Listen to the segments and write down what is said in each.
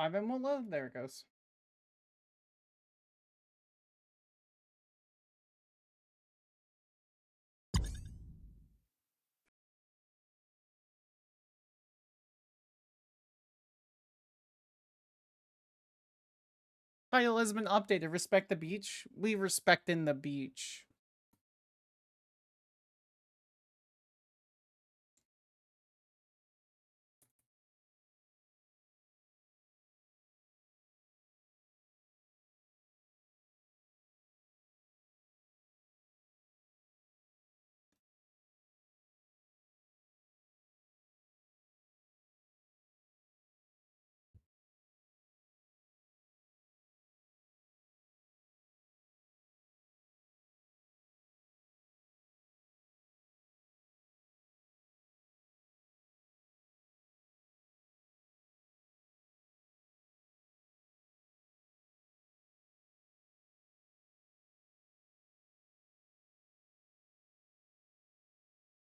5M won't load? There it goes. Title has been updated. Respect the beach. We respect in the beach.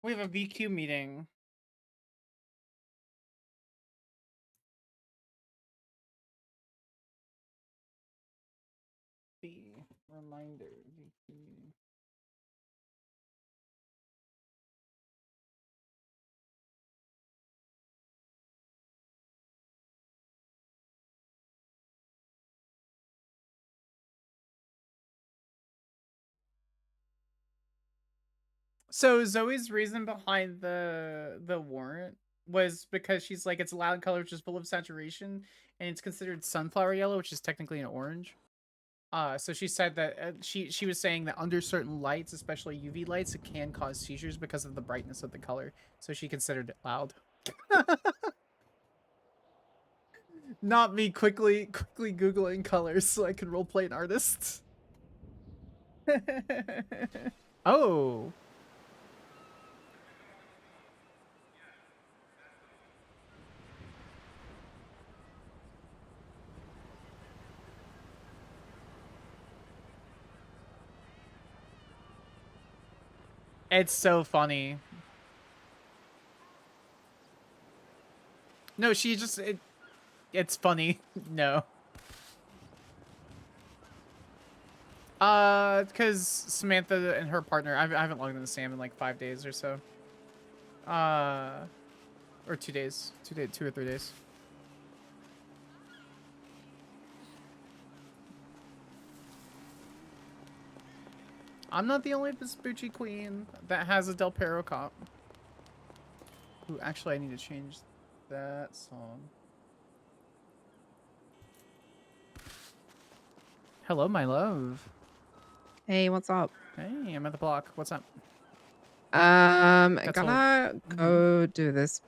We have a VQ meeting. The reminder VQ meeting. So Zoe's reason behind the warrant was because she's like, it's a loud color which is full of saturation, and it's considered sunflower yellow, which is technically an orange. So she said that she was saying that under certain lights, especially UV lights, it can cause seizures because of the brightness of the color. So she considered it loud. Not me quickly googling colors so I could roleplay an artist. Oh. It's so funny. No, she just it's funny. No. Because Samantha and her partner, I haven't logged into Sam in like 5 days or so. Or 2 days, 2 or 3 days. I'm not the only Vespucci queen that has a Del Perro cop. Ooh, actually, I need to change that song. Hello, my love. Hey, what's up? Hey, I'm at the block. What's up? Gonna go do this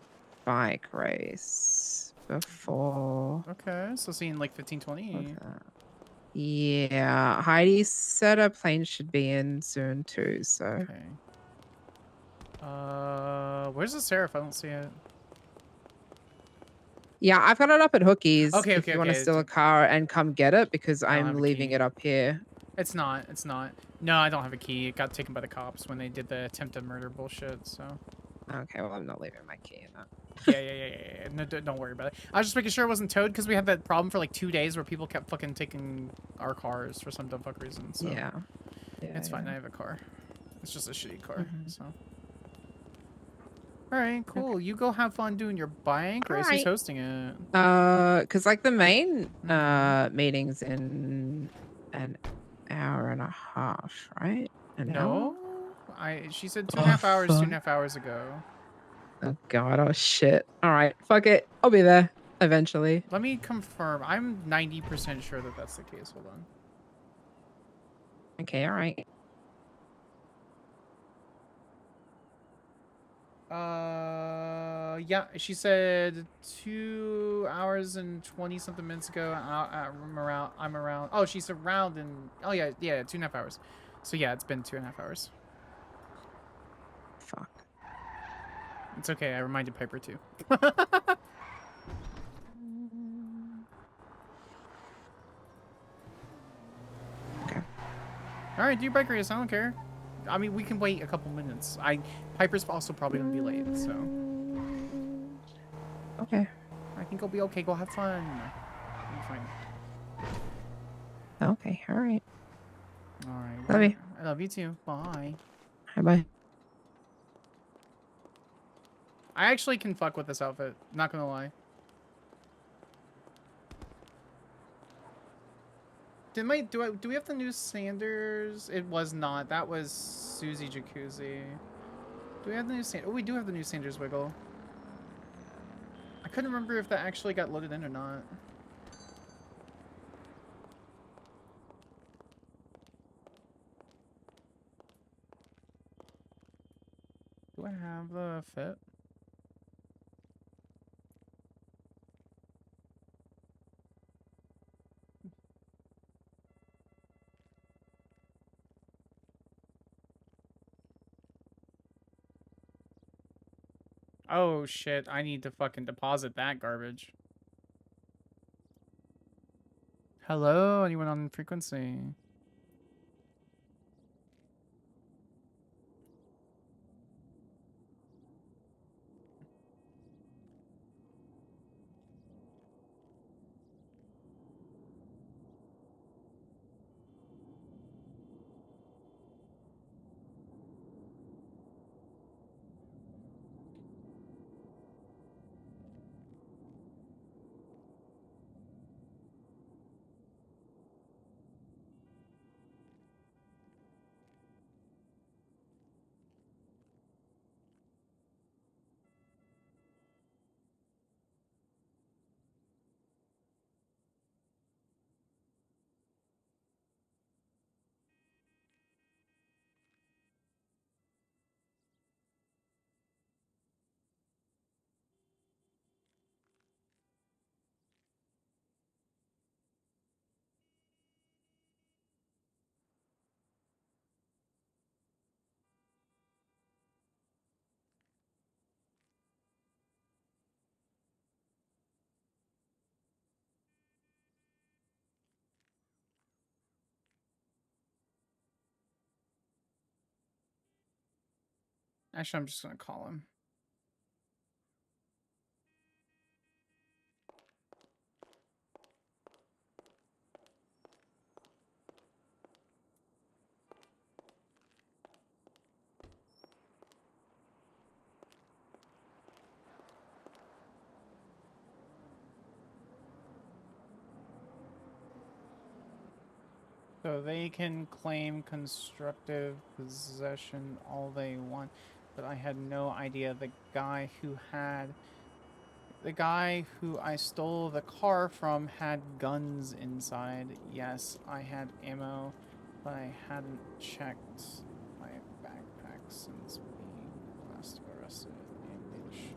bike race before. Okay, so seeing like 15:20. Yeah, Heidi said her plane should be in soon too. So. Okay. Where's the Seraph? I don't see it. Yeah, I've got it up at Hookie's. Okay, if you want to steal a car and come get it, because I'm leaving it up here. It's not. It's not. No, I don't have a key. It got taken by the cops when they did the attempted murder bullshit. So. Okay, well, I'm not leaving my key in that. Yeah. No, don't worry about it. I was just making sure it wasn't towed because we had that problem for like 2 days where people kept fucking taking our cars for some dumb fuck reason. So. Yeah. It's fine. I have a car. It's just a shitty car. So. All right, cool. Okay. You go have fun doing your bike race. Who's hosting it? Because like the main meeting's in an hour and a half, right? No, she said 2.5 hours, 2.5 hours ago. Oh god, oh shit. All right, fuck it. I'll be there eventually. Let me confirm. I'm 90% sure that that's the case. Hold on. Okay, all right. Yeah, she said 2 hours and 20 something minutes ago. I'm around. Oh, she's around in. Oh yeah, 2.5 hours. So yeah, it's been 2.5 hours. Fuck. It's okay. I reminded Piper too. Okay. All right, do your bike race. I don't care. I mean, we can wait a couple minutes. Piper's also probably gonna be late, so. Okay. I think I'll be okay. Go have fun. I'm fine. Okay, all right. All right. Love you. I love you too. Bye. Bye. I actually can fuck with this outfit. Not gonna lie. Do we have the new Sanders? It was not. That was Susie Jacuzzi. Do we have the new Sanders? Oh, we do have the new Sanders wiggle. I couldn't remember if that actually got loaded in or not. Do I have the fit? Oh shit, I need to fucking deposit that garbage. Hello, anyone on frequency? Actually, I'm just gonna call him. So they can claim constructive possession all they want, but I had no idea the guy who I stole the car from had guns inside. Yes, I had ammo, but I hadn't checked my backpack since being last arrested. Maybe they should.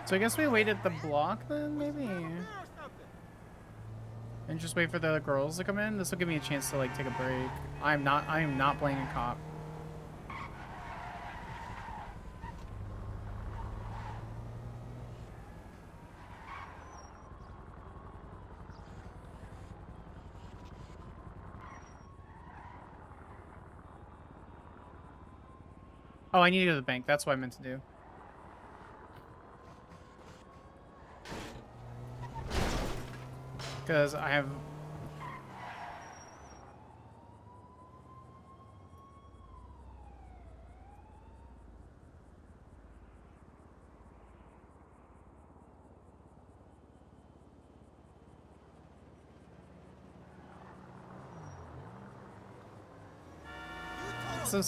So I guess we wait at the block then, maybe? And just wait for the other girls to come in? This will give me a chance to, like, take a break. I am not playing a cop. Oh, I need to go to the bank. That's what I meant to do. Because I have...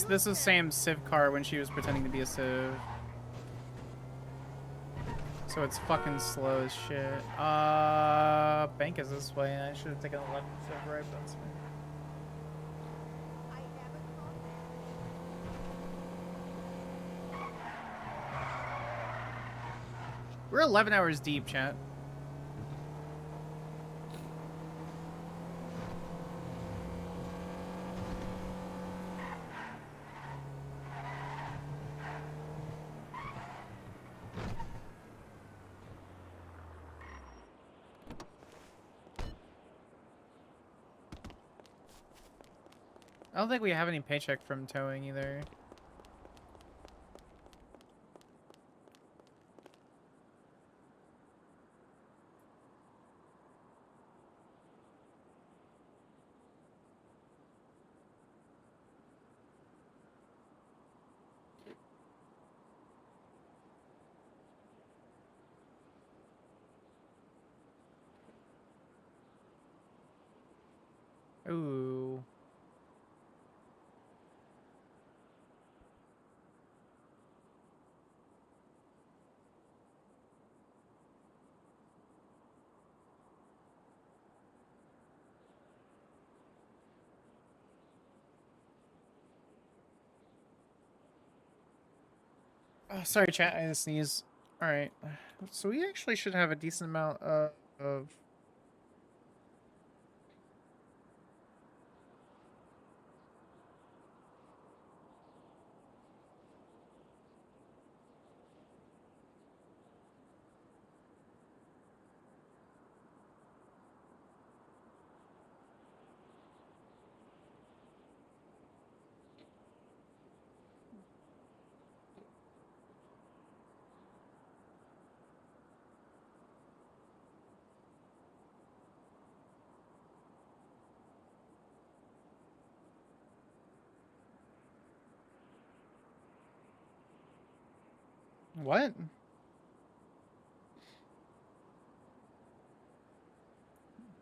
This is Sam's Civ car when she was pretending to be a Civ. So it's fucking slow as shit. Bank is this way. I should have taken a left instead of right, but that's fine. We're 11 hours deep, chat. I don't think we have any paycheck from towing either. Ooh. Oh, sorry, chat. I had to sneeze. All right. So we actually should have a decent amount of what?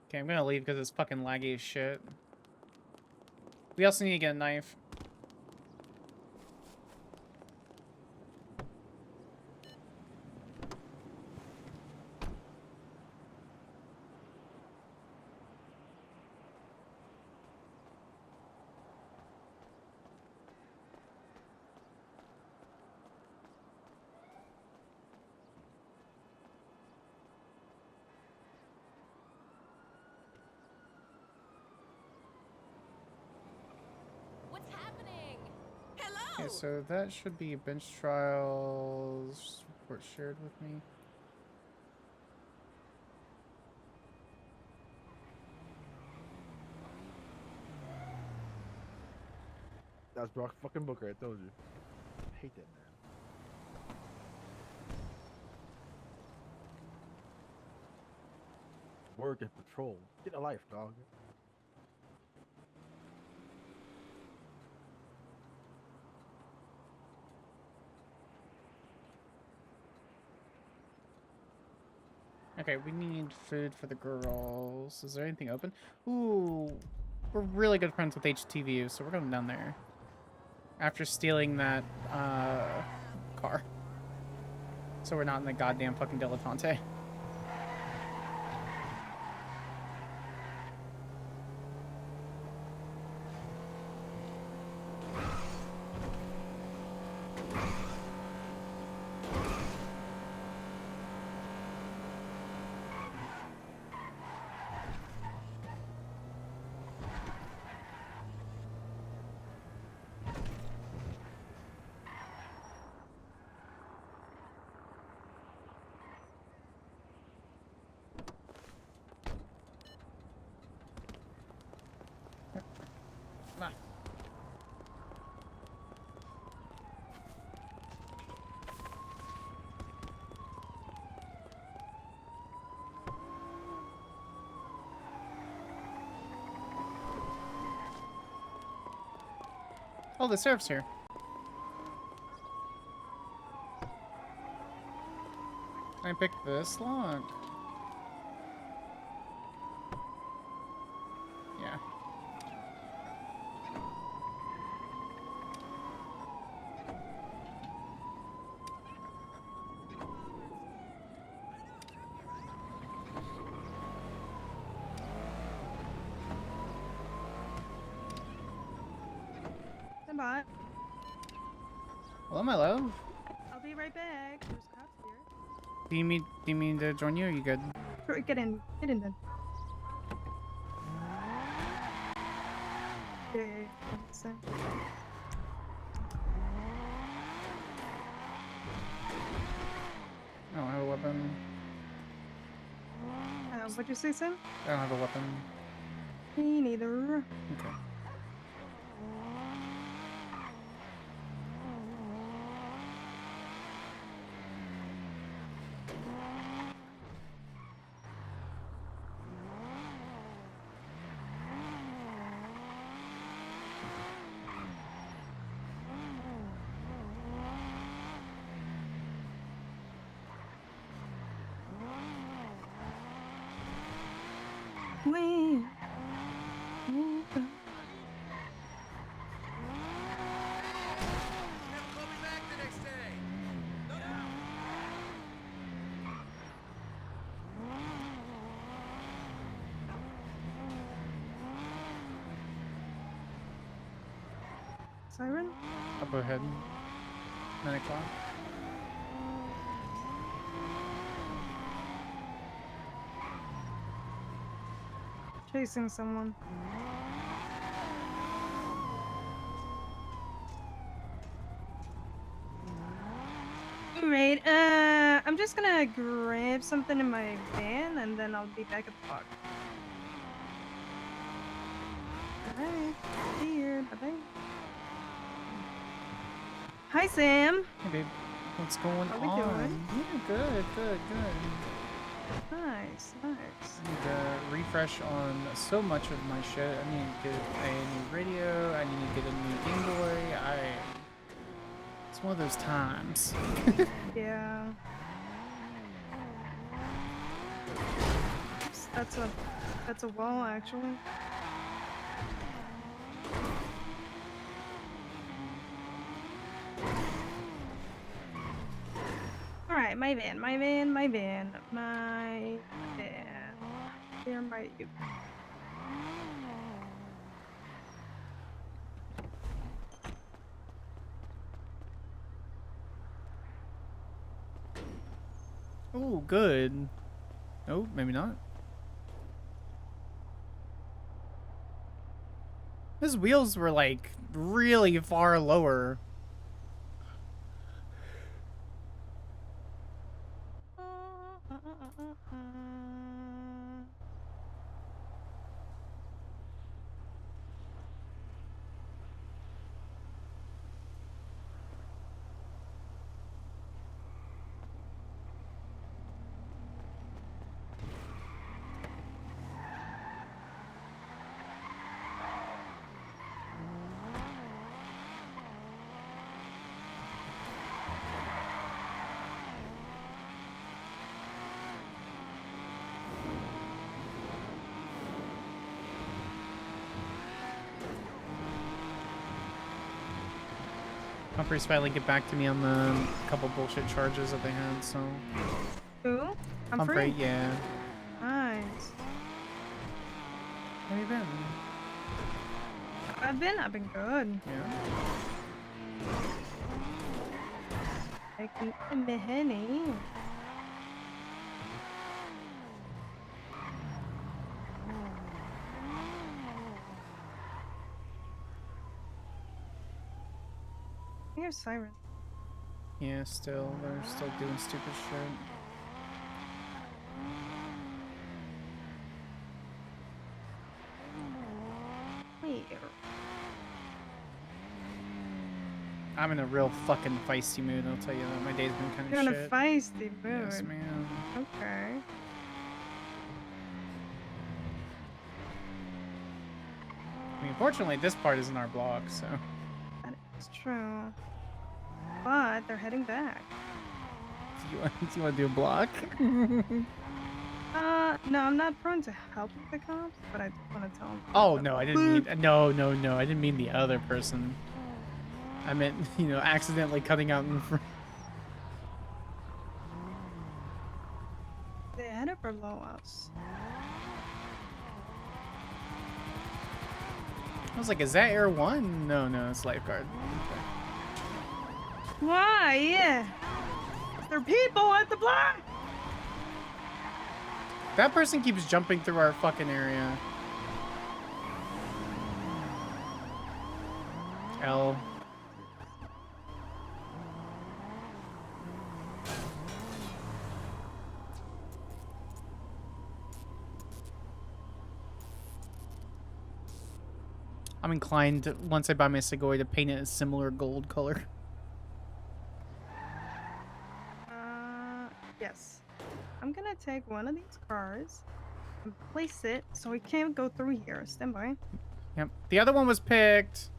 Okay, I'm gonna leave because it's fucking laggy as shit. We also need to get a knife. What's happening? Okay, Hello. so that should be bench trials report shared with me. That's Brock fucking Booker, I told you. I hate that man. Work and patrol. Get a life, dog. Okay, we need food for the girls. Is there anything open? Ooh, we're really good friends with HTVU, so we're going down there. After stealing that car. So we're not in the goddamn fucking dilettante. Oh, the sheriff's here. Can I pick this lock? Yeah. by. Hello, my love. I'll be right back. There's cops here. Do you mean to join you? Or are you good? Sure, get in then. Yeah. Listen. I don't have a weapon. What'd you say, Sam? I don't have a weapon. Me neither. Okay. Wait. Siren? Up ahead. 9 o'clock. Chasing someone. Alright, I'm just gonna grab something in my van and then I'll be back at the park. Alright, see you. Bye bye. Hi, Sam. Hey, babe. What's going How we on? doing? Yeah, good. Nice. I need to refresh on so much of my shit. I need to get a new radio. I need to get a new Game Boy. It's one of those times. Yeah. Oops, that's a wall, actually. Alright, my van. Where might you? Oh, good. Oh, maybe not. His wheels were like really far lower. Humphrey's finally get back to me on the couple bullshit charges that they had, so. Who? Humphrey, yeah. Nice. How you been? I've been good. Yeah. Taking a minute. Here's Siren. Yeah, they're still doing stupid shit. Where? I'm in a real fucking feisty mood, I'll tell you that. My day's been kind You're of in shit. a feisty mood. Yes, ma'am. Okay. I mean, fortunately, this part isn't our block, so. That is true. But they're heading back. Do you want to do a block? No, I'm not prone to helping the cops, but I just want to tell them. Oh, no, I didn't mean... No, I didn't mean the other person. I meant, accidentally cutting out in front. They headed below us. I was like, is that Air 1? No, no, it's lifeguard. Okay. Why? Yeah. There are people at the block. That person keeps jumping through our fucking area. L. I'm inclined, once I buy my Segoy, to paint it a similar gold color. Yes. I'm gonna take one of these cars and place it so we can't go through here. Stand by. Yep. The other one was picked.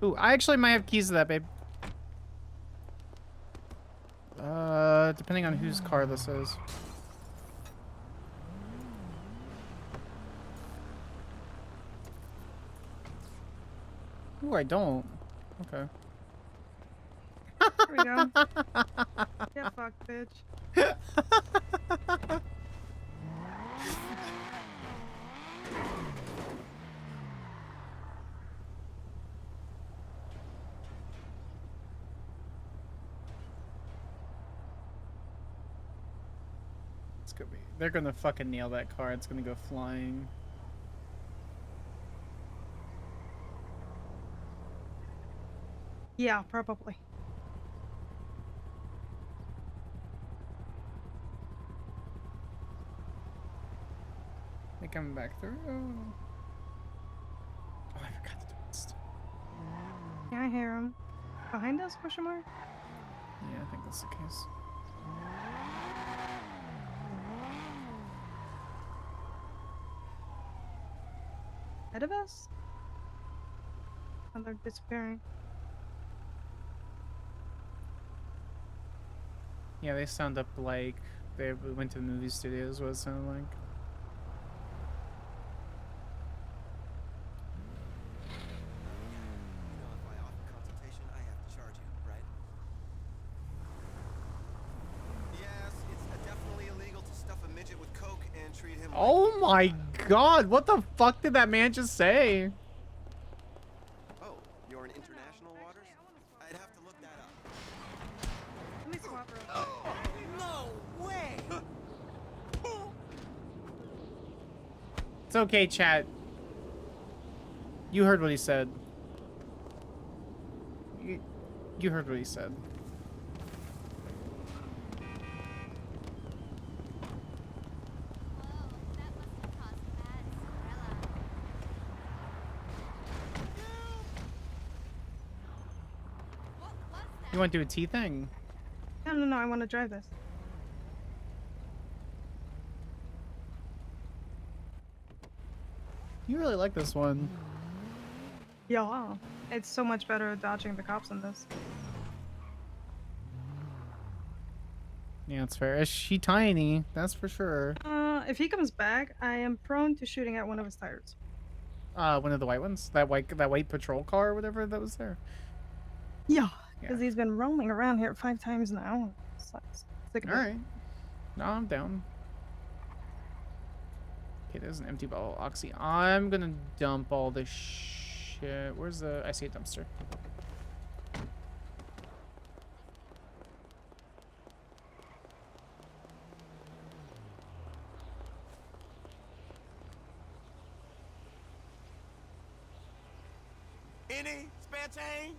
Ooh, I actually might have keys to that, babe. Depending on whose car this is. Ooh, I don't. Okay. Here we go. Get fucked, bitch. It's gonna be. They're gonna fucking nail that car. It's gonna go flying. Yeah, probably. They coming back through. Oh, I forgot to do this. Yeah, I hear him. Behind us, question mark? Yeah, I think that's the case. Ahead of us? Oh, they're disappearing. Yeah, they sound up like they went to the movie studios. What it sounded like. You know, if I offer consultation, I have to charge you, right? Yes, it's definitely illegal to stuff a midget with coke and treat him. Oh my god! What the fuck did that man just say? Oh, you're in international waters? I'd have to look that up. Let me swap real quick. No way! It's okay, chat. You heard what he said. You heard what he said. Whoa, that must have caused bad Cinderella. What was that? You want to do a T thing? No, no, no, I want to drive this. You really like this one. Yeah. It's so much better at dodging the cops in this. Yeah, it's fair. Is she tiny? That's for sure. If he comes back, I am prone to shooting at one of his tires. One of the white ones. That white patrol car or whatever that was there. Yeah. Yeah. Because he's been roaming around here 5 times now. Sucks. Sick of All it. right. No, I'm down. Okay, there's an empty bottle of Oxy. I'm gonna dump all this shit. Where's the? I see a dumpster. Any spare change?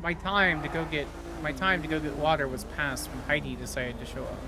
My time to go get water was past when Heidi decided to show up.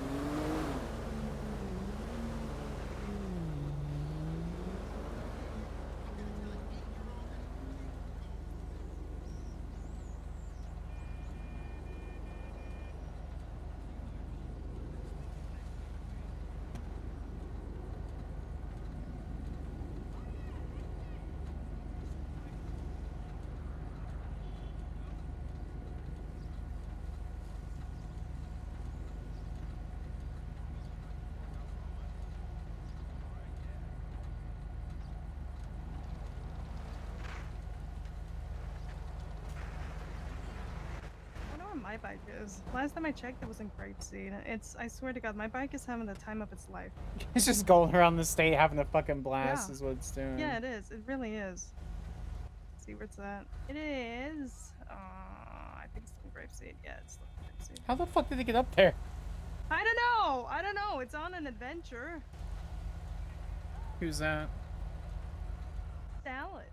my bike is. Last time I checked, it was in Grapeseed. I swear to God, my bike is having the time of its life. It's just going around the state having a fucking blast Yeah. is what it's doing. Yeah, it is. It really is. Let's see where it's at. It is. I think it's in Grapeseed. Yeah, it's still in Grapeseed. How the fuck did it get up there? I don't know. I don't know. It's on an adventure. Who's that? Dallas.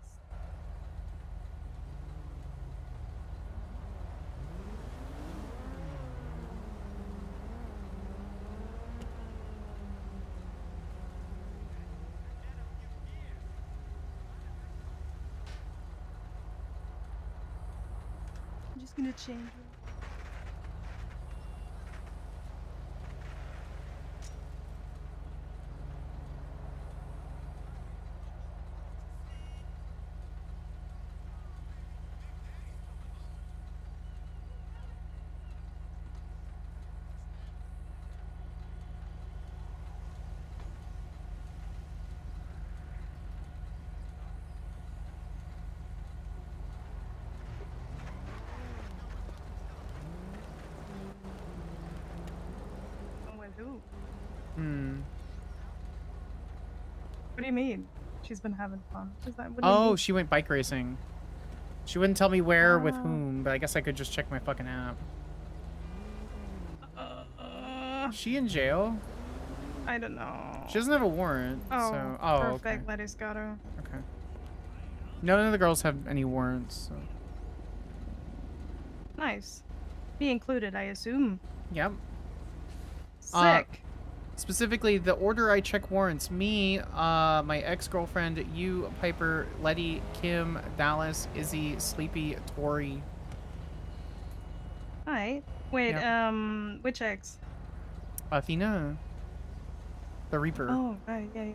I'm just gonna change it. With who? What do you mean? She's been having fun. Is that what do you Oh, mean? she went bike racing. She wouldn't tell me where with Oh. whom, but I guess I could just check my fucking app. Is she in jail? I don't know. She doesn't have a warrant. Oh, so perfect. okay. Letty's got her. Okay. None of the girls have any warrants. So. Nice. Me included, I assume. Yep. Sick. Specifically, the order I check warrants: me, my ex-girlfriend, you, Piper, Letty, Kim, Dallas, Izzy, Sleepy, Tori. Alright. Wait, Yep. which ex? Athena. The Reaper. Oh, right, yeah.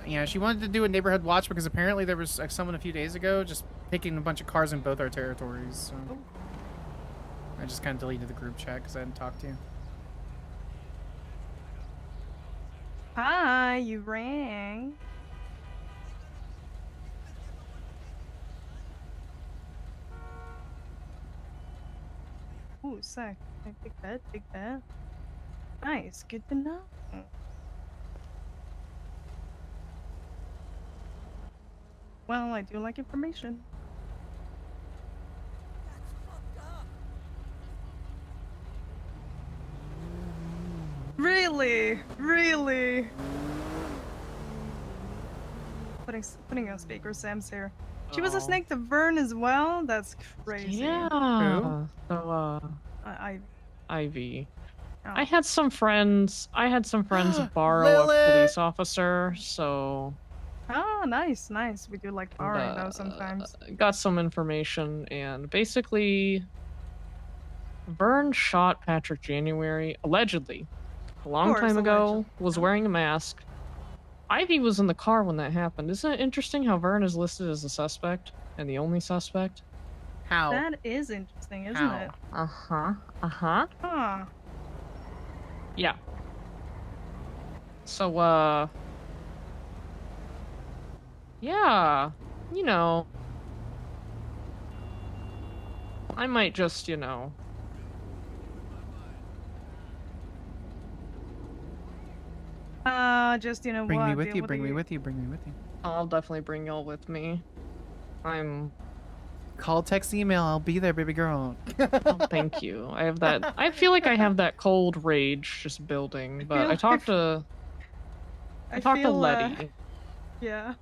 Yeah, she wanted to do a neighborhood watch because apparently there was someone a few days ago just picking a bunch of cars in both our territories. So Oh. I just kind of deleted the group chat because I hadn't talked to you. Hi, you rang. Ooh, sick. Big bet, big bet. Nice, good to know. Well, I do like information. Really? Really? Putting on speaker, Sam's here. She was a snake to Vern as well? That's crazy. Yeah. Who? So, I Ivy. oh. I had some friends borrow a Lilith! police officer, so Oh, nice, nice. We do like borrowing those sometimes. got some information, and basically, Vern shot Patrick January, allegedly, a long course, time ago, allegedly. was Yeah. wearing a mask. Ivy was in the car when that happened. Isn't it interesting how Vern is listed as a suspect, and the only suspect? How? That is interesting, isn't How? it? Uh-huh, uh-huh. Huh. Yeah. So, yeah, you know, I might just, Just, you know Bring what? me with deal you, with bring me the- with you, bring me with you. I'll definitely bring y'all with me. Call, text, email, I'll be there, baby girl. Oh, thank you. I feel like I have that cold rage just building, but I talked to Letty. Yeah.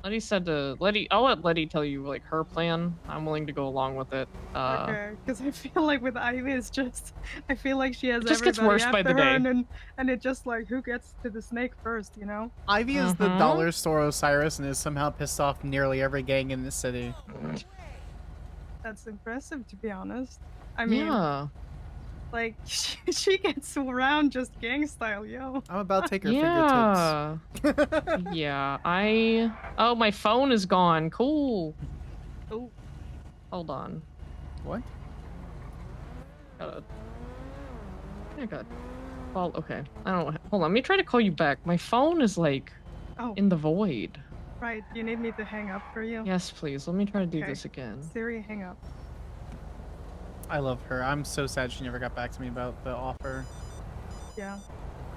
Letty said I'll let Letty tell you, like, her plan. I'm willing to go along with it. Okay, because I feel like with Ivy, it's just, I feel like she has It just gets everybody worse by after the her, day. and it just like, who gets to the snake first, you know? Ivy is the Mhm. dollar store Osiris and is somehow pissed off nearly every gang in the city. That's impressive, to be honest. I mean, Yeah. like, she gets around just gang style, yo. I'm about to take her Yeah. fingertips. Yeah, oh, my phone is gone. Cool. Oh. Hold on. What? I got. Well, okay. I don't. Hold on. Let me try to call you back. My phone is like Oh, in the void. right. You need me to hang up for you? Yes, please. Let me try to do Okay. this again. Siri, hang up. I love her. I'm so sad she never got back to me about the offer. Yeah.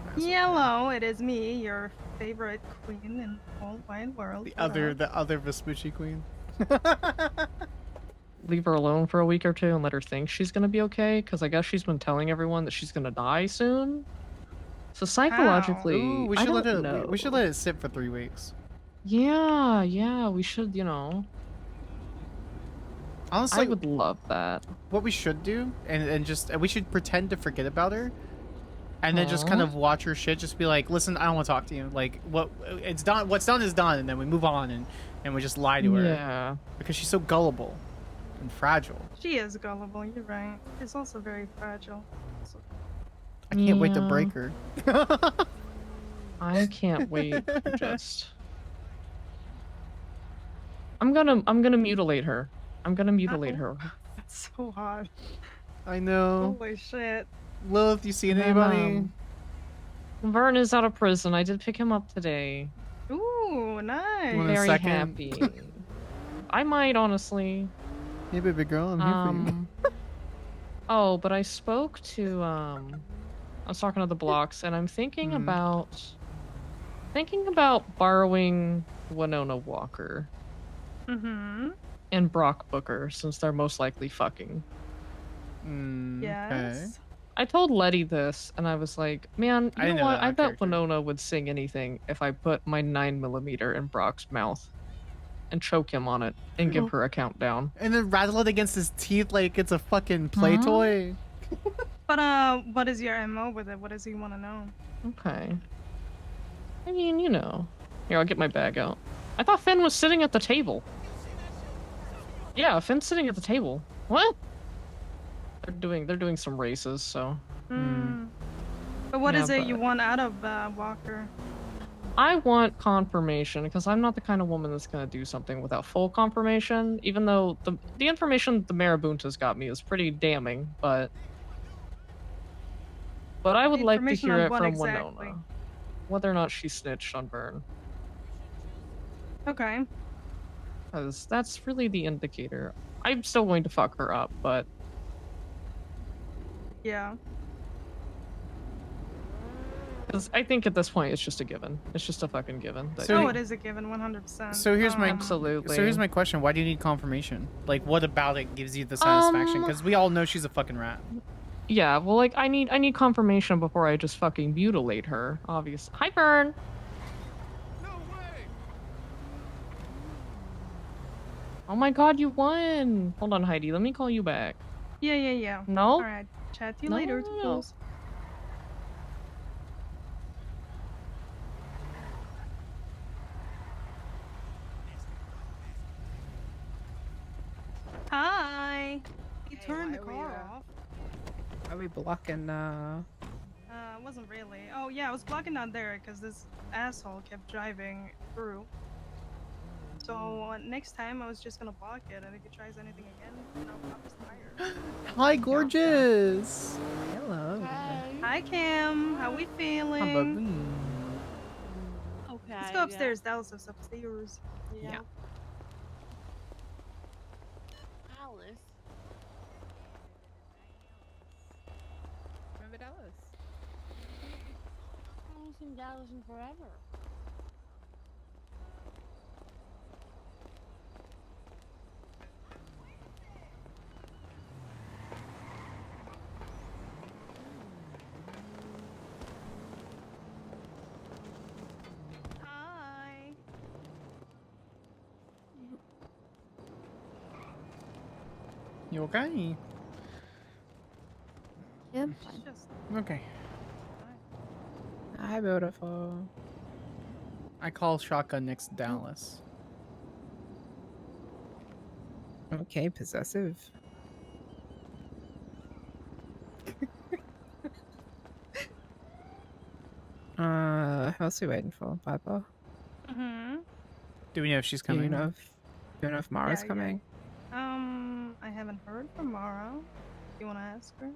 That's okay. Yellow, it is me, your favorite queen in the whole wide world. The other Vespucci queen. Leave her alone for a week or two and let her think she's gonna be okay, because I guess she's been telling everyone that she's gonna die soon. So psychologically, Ooh, we I should let don't it. know. We should let it sit for 3 weeks. Yeah, we should, Honestly, I would love that. what we should do, and we should pretend to forget about her, and then just kind Aw. of watch her shit. Just be like, listen, I don't want to talk to you. Like, it's done. What's done is done, and then we move on, and we just lie to her Yeah. because she's so gullible and fragile. She is gullible, you're right. She's also very fragile. So, I can't wait to Yeah. break her. I can't wait to just. I'm gonna mutilate her. I'm gonna mutilate her. that's so hard. I know. Holy shit. Lilith, you seen Then, anybody? Vern is out of prison. I did pick him up today. Ooh, nice. Wanna Very second? happy. I might honestly. Hey, baby girl, I'm here for you. Oh, but I spoke to I was talking to the blocks, and I'm thinking Mhm. about borrowing Winona Walker Mm-hmm. and Brock Booker, since they're most likely fucking. Okay. Yes. I told Letty this, and I was like, man, I you didn't know know what? that I bet character. Winona would sing anything if I put my 9mm in Brock's mouth and choke him on it and give her a countdown. And then rattle it against his teeth like it's a fucking play Huh? toy. But what is your MO with it? What does he want to know? Okay. I mean, Here, I'll get my bag out. I thought Finn was sitting at the table. Yeah, Finn's sitting at the table. What? They're doing some races, so. Hmm. But what Yeah, is it you but- want out of Walker? I want confirmation, because I'm not the kind of woman that's gonna do something without full confirmation, even though the information the Marabunta's got me is pretty damning, but I would like to Information hear on it what from exactly? Winona. Whether or not she snitched on Vern. Okay. Because that's really the indicator. I'm still going to fuck her up, but Yeah. because I think at this point it's just a given. It's just a fucking given. that So- Oh, you- it is a given, 100%. So here's my Absolutely. So here's my question: why do you need confirmation? Like, what about it gives you the satisfaction? Because we all know she's a fucking rat. Yeah, well, like I need confirmation before I just fucking mutilate her. Obvious. Hi, Vern. No way! Oh my God, you won. Hold on, Heidi. Let me call you back. Yeah. No. All right. Chat to you No, later. no, no. Toodles. Hi. You turned the why are we, car off. Are we blocking, Wasn't really. Oh yeah, I was blocking down there because this asshole kept driving through. So next time I was just gonna block it, and if he tries anything again, I'm just tired. Hi, gorgeous. hello. Hi Cam, how we feeling? Okay. Let's go upstairs. Dallas is upstairs. Yeah. Alice. Remember Dallas? I haven't seen Dallas in forever. Hi. You okay? Yep. She's just Okay. Hi, beautiful. I call shotgun next to Dallas. Okay, possessive. How's he waiting for? Piper? Mm-hmm. Do we know if she's Do you coming? know if Mara's Yeah. coming? I haven't heard from Mara. You wanna ask her?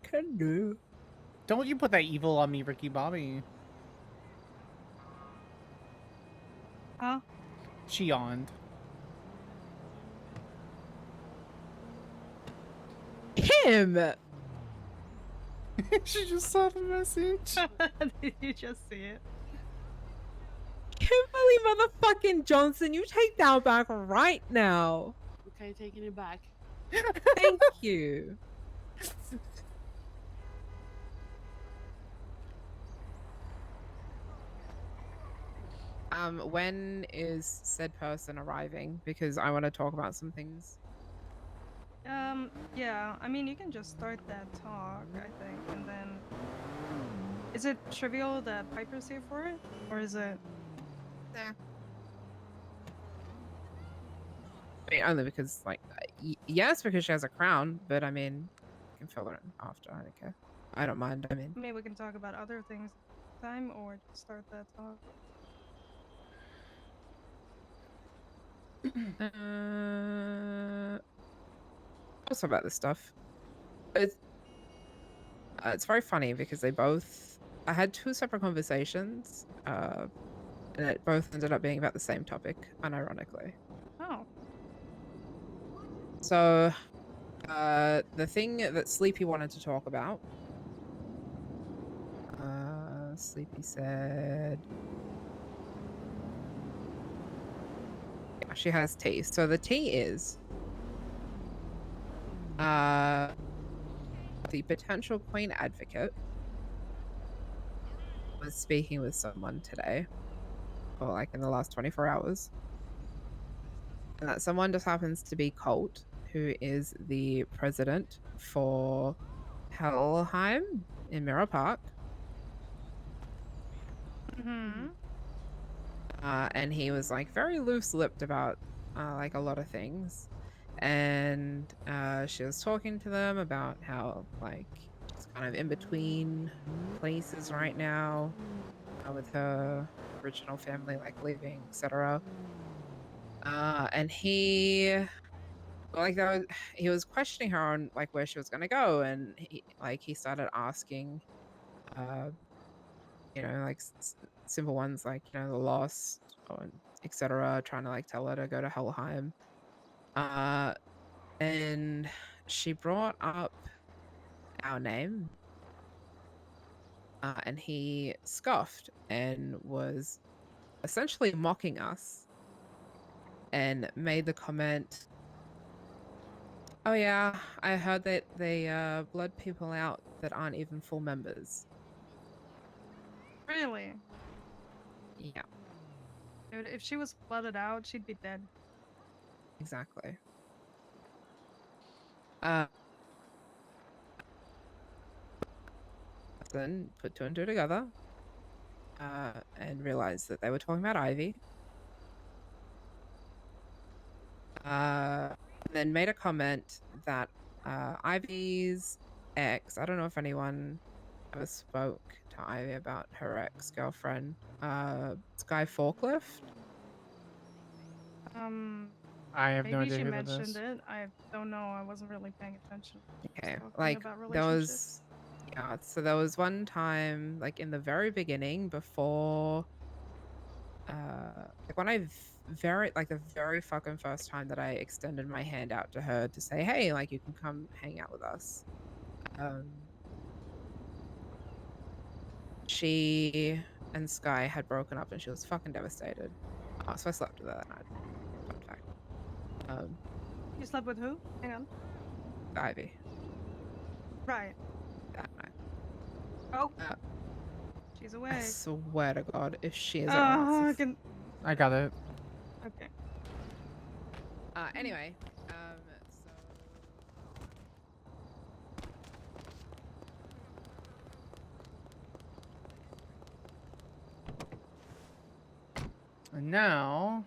Can do. Don't you put that evil on me, Ricky Bobby. Huh? She yawned. him. She just saw the message. Did you just see it? Kimberly motherfucking Johnson, you take that back right now. Okay, taking it back. Thank you. When is said person arriving? Because I want to talk about some things. Yeah, I mean, you can just start that talk, I think, and then... Is it trivial that Piper's here for it? Or is it... Nah. I mean, only because, like, yes, because she has a crown, but I mean, you can fill her in after. I don't care. I don't mind. I mean, Maybe we can talk about other things time, or just start that talk. also about this stuff. It's very funny because they both. I had two separate conversations, and it both ended up being about the same topic, unironically. Oh. So, the thing that Sleepy wanted to talk about. Sleepy said. Yeah, she has tea. So the tea is. The potential Queen Advocate was speaking with someone today, or like in the last 24 hours. And that someone just happens to be Colt, who is the president for Helheim in Mirror Park. Mm-hmm. And he was like very loose-lipped about like a lot of things. And she was talking to them about how like it's kind of in between places right now with her original family like leaving, etc. And he like that was he was questioning her on like where she was going to go, and he started asking you know, like simple ones like, you know, the lost or etc., trying to like tell her to go to Helheim. And she brought up our name, and he scoffed and was essentially mocking us and made the comment, "Oh yeah, I heard that they blood people out that aren't even full members." Really? Yeah, Dude, if she was blooded out, she'd be dead. exactly. Uh, then put two and two together, and realized that they were talking about Ivy. Then made a comment that Ivy's ex, I don't know if anyone ever spoke to Ivy about her ex-girlfriend, Sky Forklift. I have no Maybe idea she who that mentioned is. it. I don't know. I wasn't really paying attention. Okay, Just talking like about there relationships. was, yeah, so there was one time, like in the very beginning, before, like when the very fucking first time that I extended my hand out to her to say, hey, like you can come hang out with us. She and Sky had broken up and she was fucking devastated. So I slept with her that night. Fun fact. You slept with who? Hang on. Ivy Right. that night. Oh. Uh, She's I awake. swear to God, if she is I at can... I got it. Okay. anyway, so And now.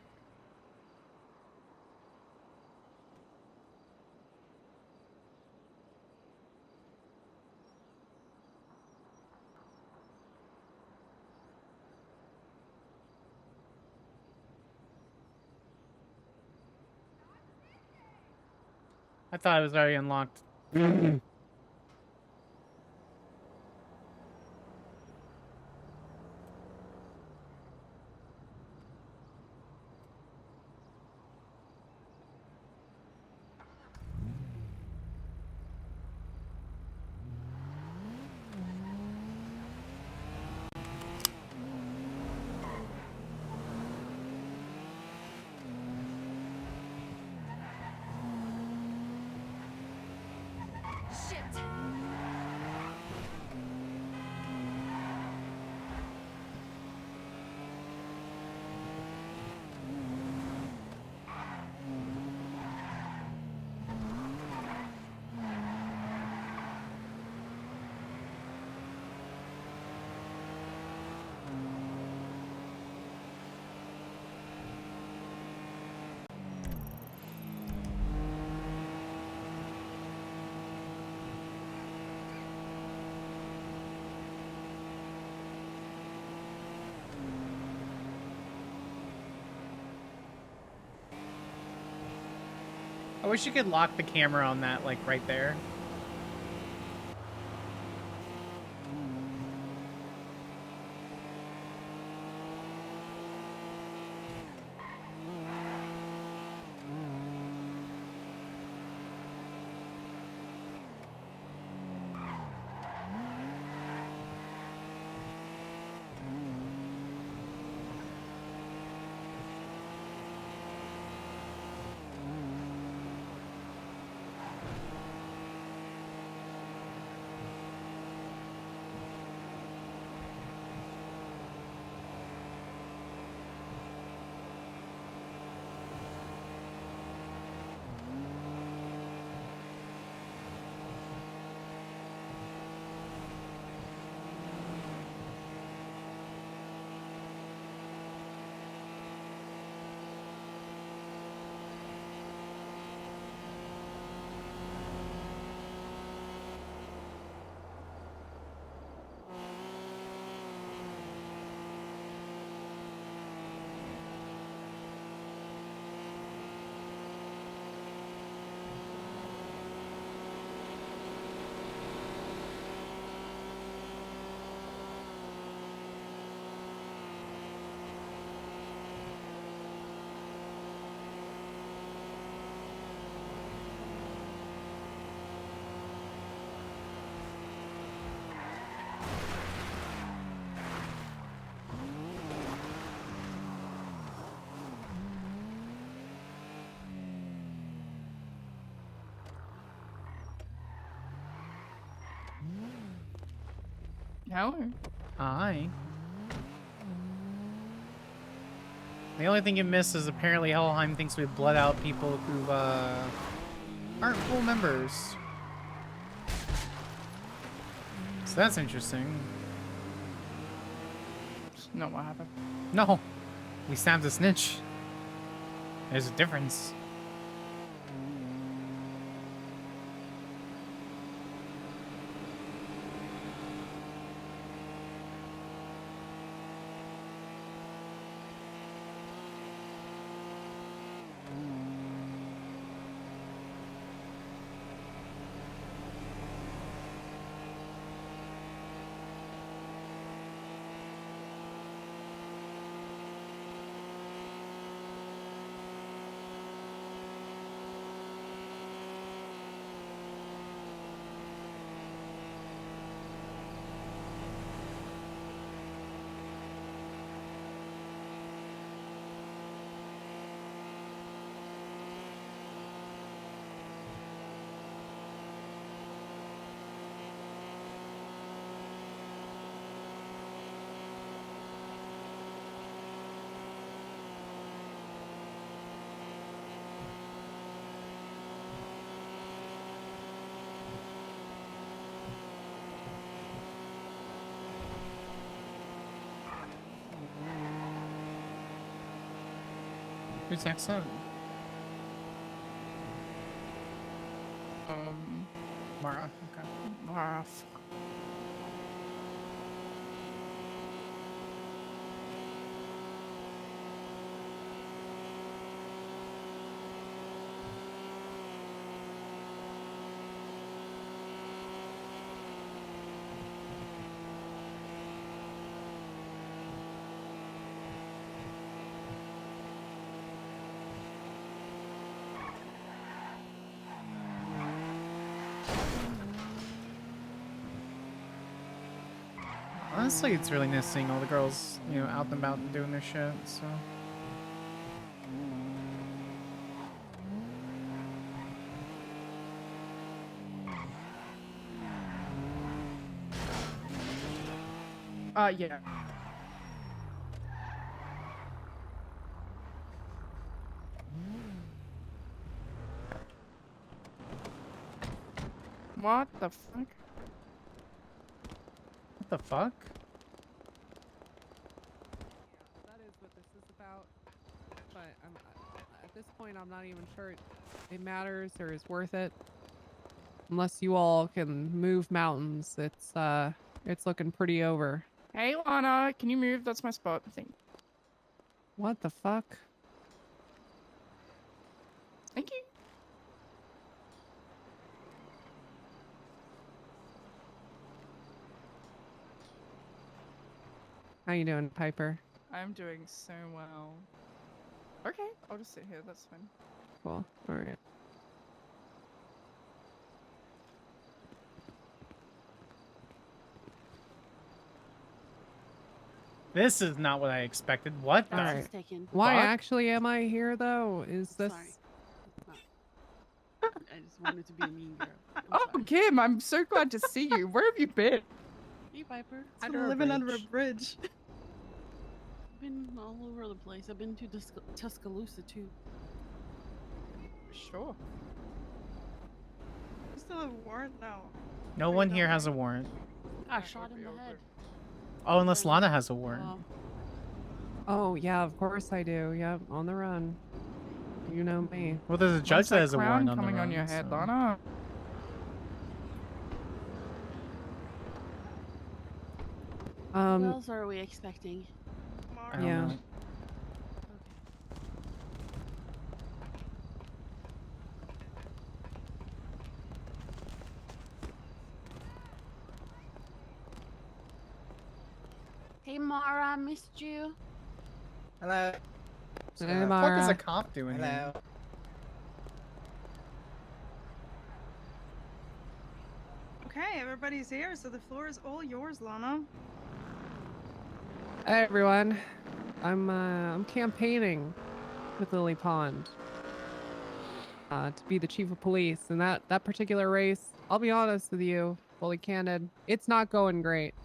I thought it was already unlocked. wish you could lock the camera on that, like, right there. No. Aye. The only thing you miss is apparently Helheim thinks we blood out people who, aren't full members. So that's interesting. Not what happened. No. We stabbed a snitch. There's a difference. Who's next up? Mara. Okay. Mara. Honestly, it's really nice seeing all the girls, you know, out and about and doing their shit, so. Yeah. What the fuck? What the fuck? That is what this is about. But at this point, I'm not even sure it matters or is worth it. Unless you all can move mountains, it's looking pretty over. Hey, Lana, can you move? That's my spot. What the fuck? Thank you. How you doing, Piper? I'm doing so well. Okay, I'll just sit here. That's fine. Cool. All right. This is not what I expected. What the? All That's right. just taken. Why Fuck? actually am I here though? Is this? Sorry. It's not. I just wanted to be a mean girl. I'm Oh, sorry. Kim, I'm so glad to see you. Where have you been? Hey, Piper. I'm living under a bridge. I've been all over the place. I've been to Tuscaloosa too. Sure. You still have a warrant? No. No one here has a warrant. I shot in the head. Oh, unless Lana has a warrant. Oh yeah, of course I do. Yep, on the run. You know me. Well, there's a When's judge that that has a crown warrant on the coming run. on your head, so- Lana. Who else are we expecting? I don't Yeah. know. Hey, Mara, I missed you. Hello. Hey, What the fuck is Mara. a cop doing Hello. here? Okay, everybody's here, so the floor is all yours, Lana. Hey everyone. I'm campaigning with Lily Pond. To be the chief of police. And that particular race, I'll be honest with you, fully candid, it's not going great.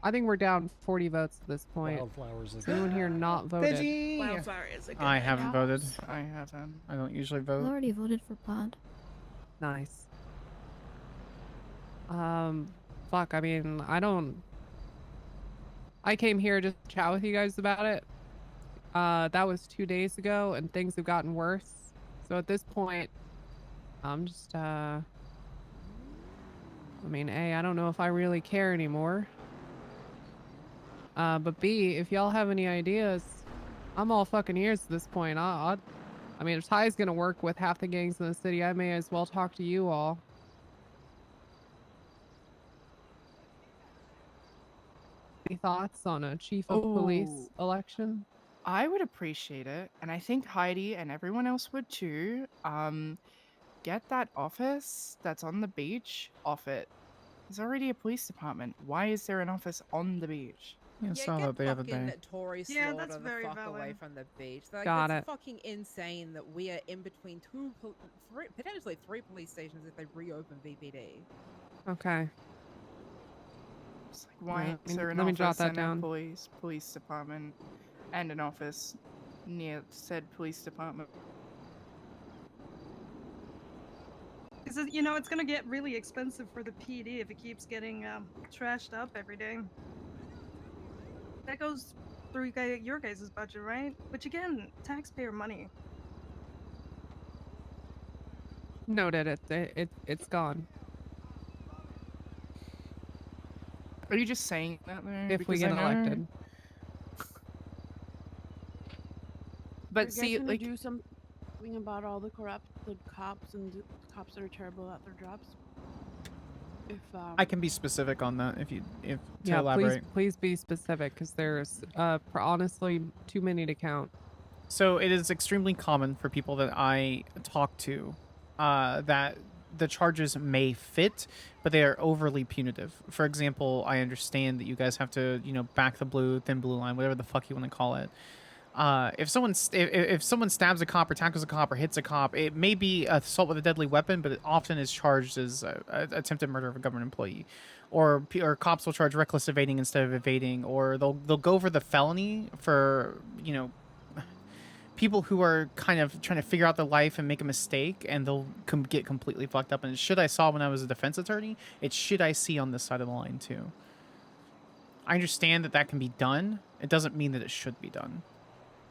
I think we're down 40 votes at this point. Wildflowers Is anyone here not voted? Wildflower is a good I haven't voted. I haven't. I don't usually I vote. already voted for Pond. Nice. Fuck, I mean, I came here just to chat with you guys about it. That was 2 days ago, and things have gotten worse. So at this point, I'm just, I mean, A, I don't know if I really care anymore. But B, if y'all have any ideas, I'm all fucking ears at this point. I mean, if Ty's gonna work with half the gangs in the city, I may as well talk to you all. Any thoughts on a chief of police election? I would appreciate it, and I think Heidi and everyone else would too. Get that office that's on the beach off it. There's already a police department. Why is there an office on the beach? Yeah, I saw that the other day. Tory Yeah, slaughter that's the very fuck away valid. from the beach. Like, Got it's it. fucking insane that we are in between potentially three police stations if they reopen VPD. Okay. It's like, why Yeah, is there an let me office jot that and down. a police department and an office near said police department? Is it, you know, it's gonna get really expensive for the PD if it keeps getting trashed up every day. That goes through your guys' budget, right? Which again, taxpayer money. Noted. It's gone. Are you just saying that though? If we Because I get know- elected. But Are see, you guys gonna like, do something about all the corrupted cops and the cops that are terrible at their jobs? If I can be specific on that if to Yeah, elaborate. please be specific, because there's honestly too many to count. So it is extremely common for people that I talk to that the charges may fit, but they are overly punitive. For example, I understand that you guys have to, back the thin blue line, whatever the fuck you want to call it. If someone stabs a cop or tackles a cop or hits a cop, it may be assault with a deadly weapon, but it often is charged as attempted murder of a government employee, or cops will charge reckless evading instead of evading, or they'll go for the felony for people who are kind of trying to figure out their life and make a mistake, and they'll get completely fucked up. And it's shit I saw when I was a defense attorney. It's shit I see on this side of the line too. I understand that can be done. It doesn't mean that it should be done.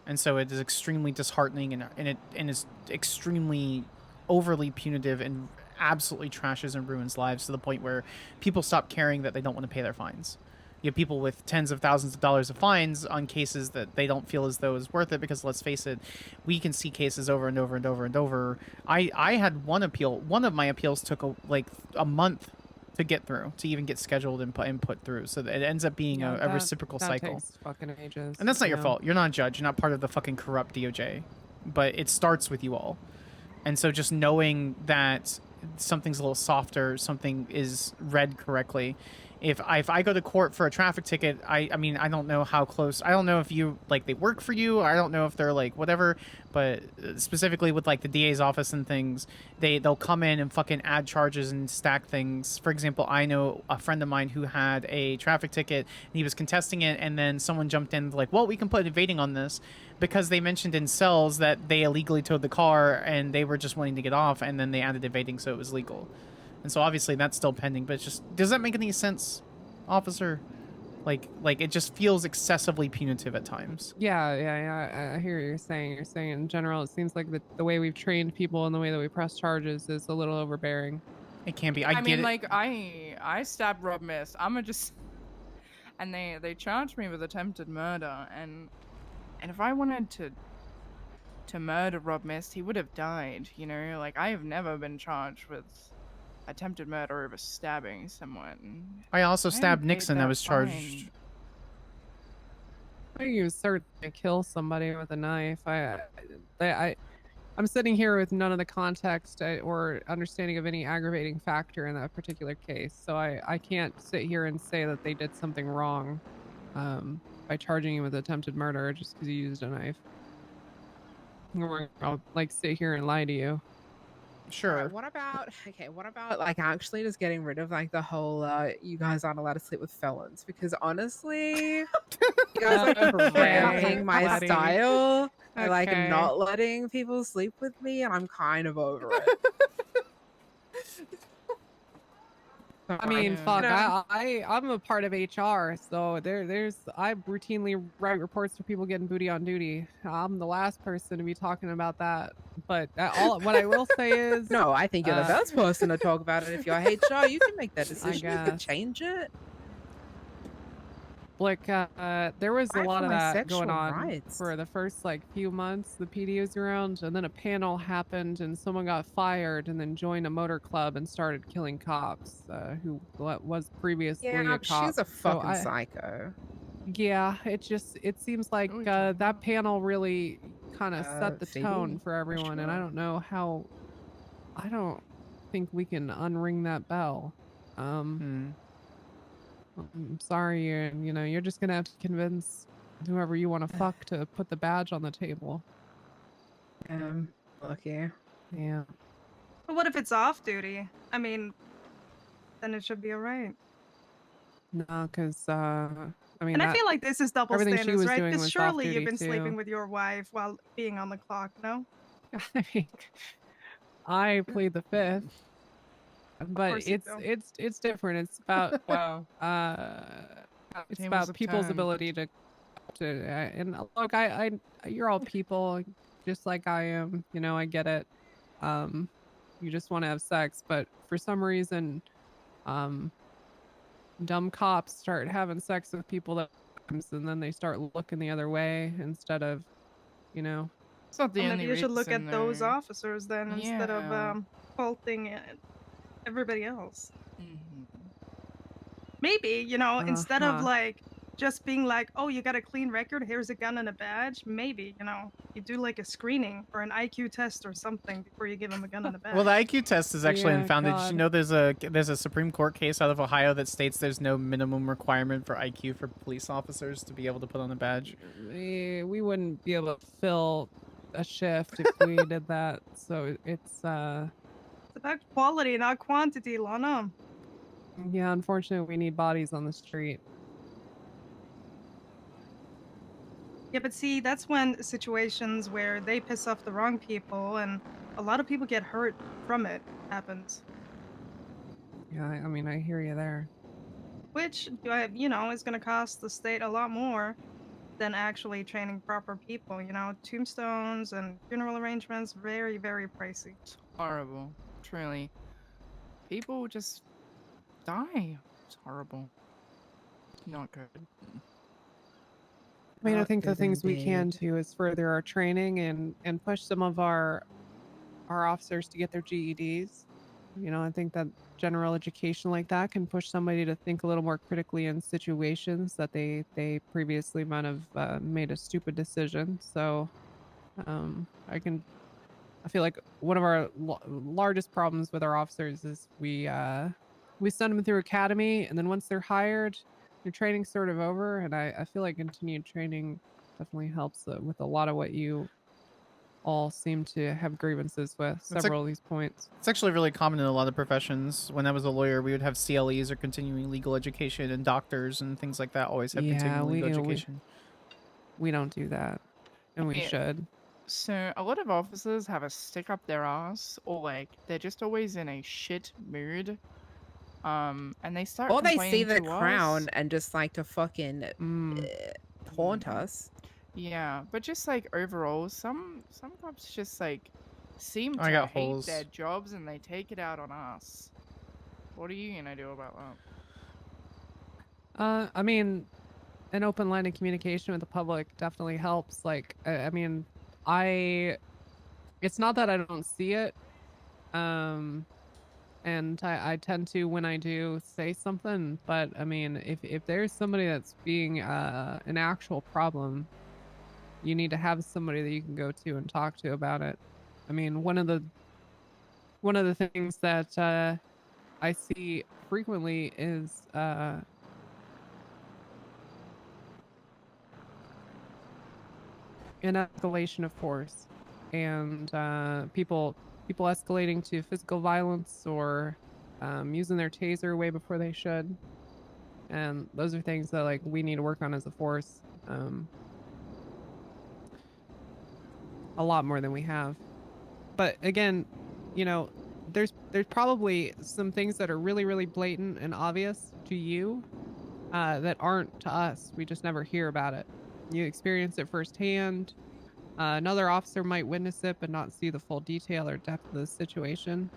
And so it is extremely disheartening, and is extremely overly punitive and absolutely trashes and ruins lives to the point where people stop caring that they don't want to pay their fines. You have people with tens of thousands of dollars of fines on cases that they don't feel as though is worth it, because let's face it, we can see cases over and over and over and over. I had one appeal. One of my appeals took a month to get through, to even get scheduled and put through. So that it ends up being Yeah, a reciprocal that cycle. takes fucking ages. And that's not you your know? fault. You're not a judge. You're not part of the fucking corrupt DOJ. But it starts with you all. And so just knowing that something's a little softer, something is read correctly. If I go to court for a traffic ticket, I mean, I don't know how close. I don't know if you, like, they work for you. I don't know if they're, like, whatever. But specifically with, like, the DA's office and things, they'll come in and fucking add charges and stack things. For example, I know a friend of mine who had a traffic ticket, and he was contesting it, and then someone jumped in, like, well, we can put evading on this, because they mentioned in cells that they illegally towed the car, and they were just wanting to get off, and then they added evading so it was legal. And so obviously that's still pending, but it's just, does that make any sense, officer? Like it just feels excessively punitive at times. Yeah. I hear what you're saying. You're saying in general, it seems like the way we've trained people and the way that we press charges is a little overbearing. It can be. I get mean, it. like I stabbed Rob Mist. I'ma just, and they charged me with attempted murder, and if I wanted to murder Rob Mist, he would have died. You know, like I have never been charged with attempted murder over stabbing someone. I also stabbed paid Nixon. I that was charged. fine. I think you certainly kill somebody with a knife. I'm sitting here with none of the context or understanding of any aggravating factor in that particular case, so I can't sit here and say that they did something wrong by charging you with attempted murder just because you used a knife. Or I'll like sit here and lie to you. Sure. Right, what about like actually just getting rid of like the whole you guys aren't allowed to sleep with felons? Because honestly, you guys like cramping my Letty. style and like Okay. not letting people sleep with me, and I'm kind of over it. I mean, Yeah. fuck. You know? I'm a part of HR, so I routinely write reports for people getting booty on duty. I'm the last person to be talking about that. But what I will say is, No, I think you're the best person to talk about it. If you're HR, you can make that decision. You can guess. change it. like, there was a Fight lot for of my that going sexual on rights. for the first like few months the PD was around, and then a panel happened, and someone got fired, and then joined a motor club and started killing cops who was previously Yeah, a cop. she's a So fucking psycho. Yeah, it seems like Who are we talking that about? panel really kind of set the Phoebe? tone for everyone, and I sure. don't know how. I don't think we can unring that bell. I'm sorry, you're just gonna have to convince whoever you want to fuck to put the badge on the table. Lucky. Yeah. But what if it's off duty? I mean, then it should be alright. No, because I mean, And I feel like this is double everything she standards, was right? doing Because was surely you've off-duty, been sleeping too. with your wife while being on the clock, no? I mean, I plead the fifth, but course you it's different. It's about Wow. it's Tables about have people's turned. ability to and look, I you're all people just like I am. I get it. You just want to have sex, but for some reason, dumb cops start having sex with people that, and then they start looking the other way instead of, It's not the Well, only maybe you should look reason, at those though. officers then instead Yeah. of faulting everybody else. Mhm. Maybe, instead of Uh-huh. like just being like, oh, you got a clean record, here's a gun and a badge. Maybe, you do like a screening or an IQ test or something before you give them a gun and a badge. Well, the IQ test is actually Yeah, unfounded. Did you God. know there's a Supreme Court case out of Ohio that states there's no minimum requirement for IQ for police officers to be able to put on a badge? We wouldn't be able to fill a shift if we did that. So it's It's about quality, not quantity, Lana. yeah, unfortunately we need bodies on the street. Yeah, but see, that's when situations where they piss off the wrong people and a lot of people get hurt from it happens. Yeah, I mean, I hear you there. Which, is going to cost the state a lot more than actually training proper people. Tombstones and funeral arrangements, very, very pricey. It's horrible. Truly. People just die. It's horrible. It's not good. I mean, I That think the is things we can indeed. do is further our training and push some of our officers to get their GEDs. I think that general education like that can push somebody to think a little more critically in situations that they previously might have made a stupid decision. So I feel like one of our largest problems with our officers is we send them through academy, and then once they're hired, your training's sort of over. And I feel like continued training definitely helps with a lot of what you all seem to have grievances with. It's Several of these points. It's actually really common in a lot of professions. When I was a lawyer, we would have CLEs or continuing legal education, and doctors and things like that always have Yeah, continuing legal we education. we don't do that, and we Yeah. should. So a lot of officers have a stick up their ass, or like they're just always in a shit mood. And they start Or they see complaining the to crown us. and just like to fucking taunt us. Yeah, but just like overall, some cops just like seem I to got hate holes. their jobs and they take it out on us. What are you gonna do about that? I mean, an open line of communication with the public definitely helps. Like, I mean, it's not that I don't see it, and I tend to, when I do, say something. But I mean, if there's somebody that's being an actual problem, you need to have somebody that you can go to and talk to about it. I mean, one of the things that I see frequently is an escalation of force, and people escalating to physical violence or using their taser way before they should. And those are things that like we need to work on as a force, a lot more than we have. But again, you know, there's probably some things that are really, really blatant and obvious to you that aren't to us. We just never hear about it. You experience it firsthand. Another officer might witness it but not see the full detail or depth of the situation.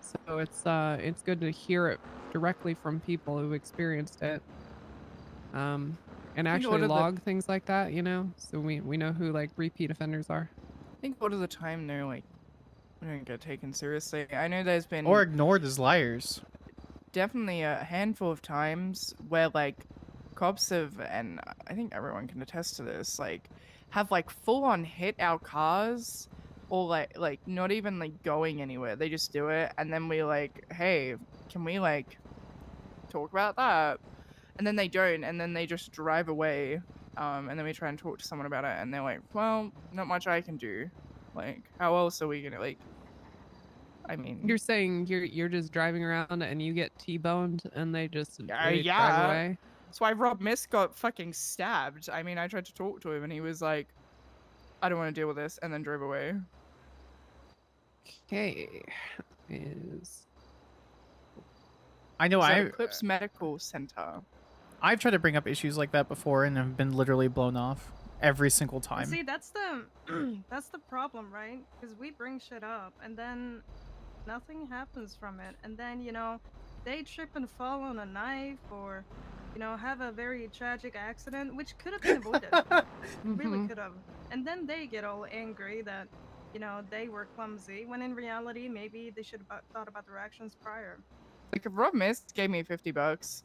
So it's good to hear it directly from people who experienced it, and actually log things like that, you know, so we know who like repeat offenders are. I think a lot of the time they're like, we don't get taken seriously. I know there's been Or ignored as liars. definitely a handful of times where like cops have, and I think everyone can attest to this, like have like full on hit our cars, or like not even like going anywhere. They just do it, and then we like, hey, can we like talk about that? And then they don't, and then they just drive away. And then we try and talk to someone about it, and they're like, well, not much I can do. Like, how else are we gonna like? I mean, You're saying you're just driving around and you get T-boned and they just drive yeah. away? That's why Rob Mist got fucking stabbed. I mean, I tried to talk to him, and he was like, I don't want to deal with this, and then drove away. Okay, I know Eclipse Medical Center. I've tried to bring up issues like that before and have been literally blown off every single Well, time. see, that's the that's the problem, right? Because we bring shit up, and then nothing happens from it, and then they trip and fall on a knife, or have a very tragic accident, which could have been avoided. Really could have. And then they get all angry that they were clumsy, when in reality maybe they should have thought about their actions prior. Like if Rob Mist gave me $50,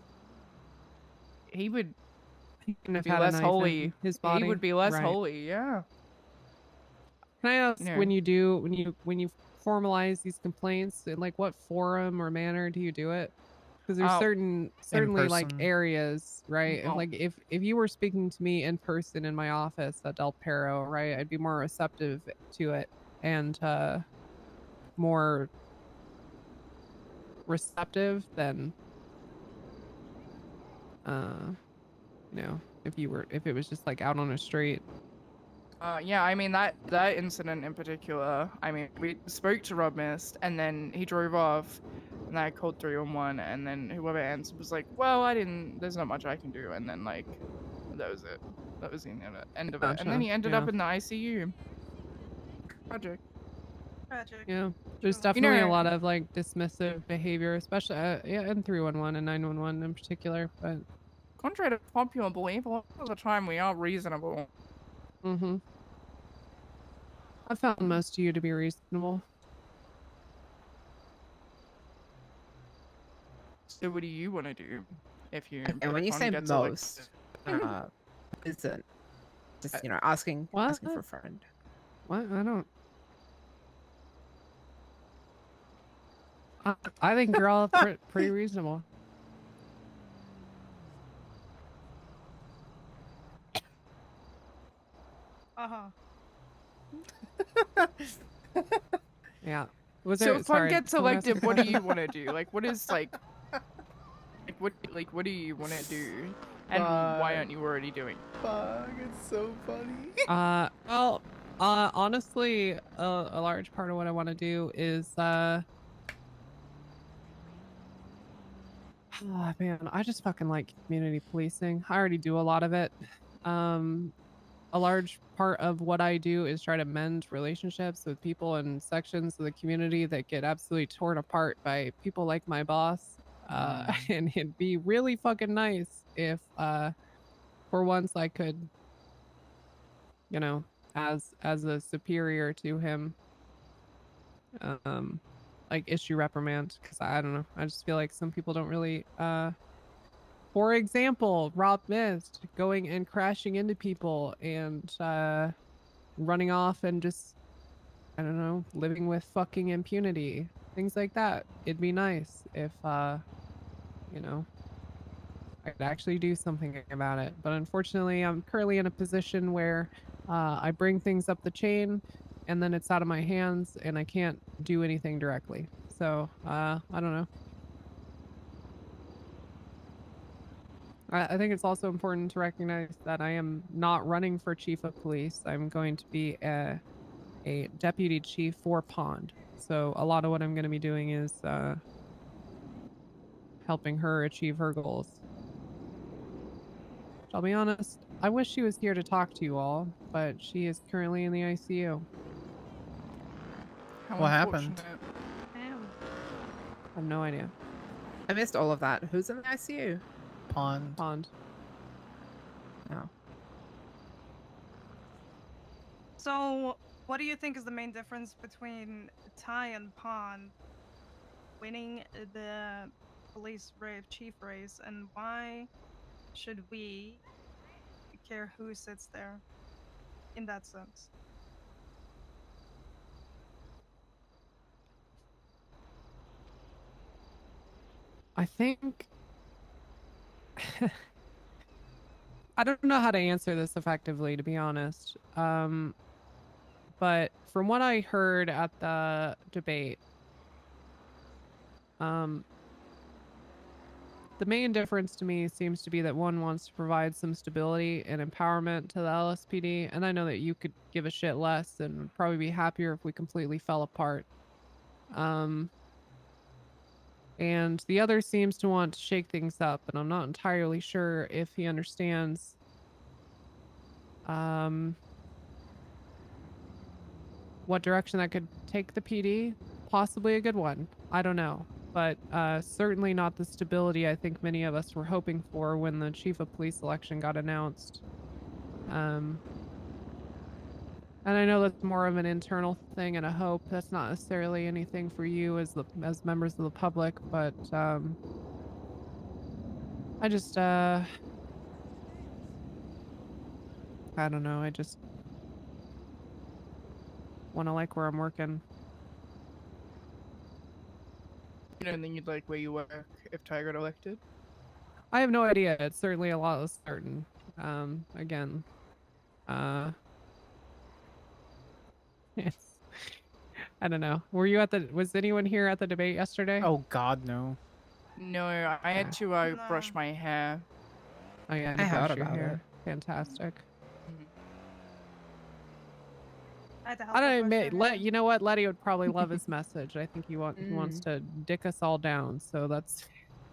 he would be less holy. His body. He would be less Right. holy. Yeah. Can I ask, Yeah. when you formalize these complaints, in like what forum or manner do you do it? Because there's certainly like person. areas, right? And Oh. like if you were speaking to me in person in my office at Del Perro, right, I'd be more receptive to it and more receptive than if it was just like out on a street. Yeah, I mean that incident in particular, I mean, we spoke to Rob Mist, and then he drove off, and I called 311, and then whoever answered was like, well, there's not much I can do, and then like, that was it. That was the end of it. And then he ended up in the ICU. Tragic. Yeah, there's definitely a lot of like dismissive behavior, especially in 311 and 911 in particular, but contrary to popular belief, a lot of the time we are reasonable. I found most of you to be reasonable. So what do you want to do if you And when you Pond say gets most, elected? isn't just asking What? for a friend. What? I don't. I think you're all pretty reasonable. Uh-huh. Yeah. Was So there? if Pond Sorry. gets someone asked a elected, what do you question? want to do? Like, what is like what do you want to do, and why aren't you already doing? Fuck, it's so funny. Well, honestly, a large part of what I want to do is, oh man, I just fucking like community policing. I already do a lot of it. A large part of what I do is try to mend relationships with people in sections of the community that get absolutely torn apart by people like my boss. And it'd be really fucking nice if, for once I could, you know, as a superior to him, like issue reprimand, because I don't know, I just feel like some people don't really, for example, Rob missed going and crashing into people and running off and just, I don't know, living with fucking impunity, things like that. It'd be nice if you know, I could actually do something about it. But unfortunately, I'm currently in a position where I bring things up the chain and then it's out of my hands and I can't do anything directly. So I don't know. I think it's also important to recognize that I am not running for chief of police. I'm going to be a deputy chief for Pond. So a lot of what I'm going to be doing is helping her achieve her goals. I'll be honest, I wish she was here to talk to you all, but she is currently in the ICU. How What happened? unfortunate. Damn. I have no idea. I missed all of that. Who's in the ICU? Pond. Pond. Oh. So, what do you think is the main difference between Ty and Pond winning the police chief race, and why should we care who sits there in that sense? I think I don't know how to answer this effectively, to be honest. But from what I heard at the debate, the main difference to me seems to be that one wants to provide some stability and empowerment to the LSPD, and I know that you could give a shit less and would probably be happier if we completely fell apart. And the other seems to want to shake things up, and I'm not entirely sure if he understands what direction that could take the PD. Possibly a good one. I don't know. But certainly not the stability I think many of us were hoping for when the chief of police election got announced. And I know that's more of an internal thing and a hope. That's not necessarily anything for you as members of the public, but I just I don't know. I just want to like where I'm working. You don't think you'd like where you work if Ty got elected? I have no idea. It's certainly a lot less certain. Again, it's, I don't know. Were you was anyone here at the debate yesterday? Oh God, no. No, I had to brush my hair. Oh yeah, I you heard brushed your about hair. Fantastic. I had to help I her don't brush admit, her hair. you know what? Letty would probably love his message. I think he wants to dick us all down. So that's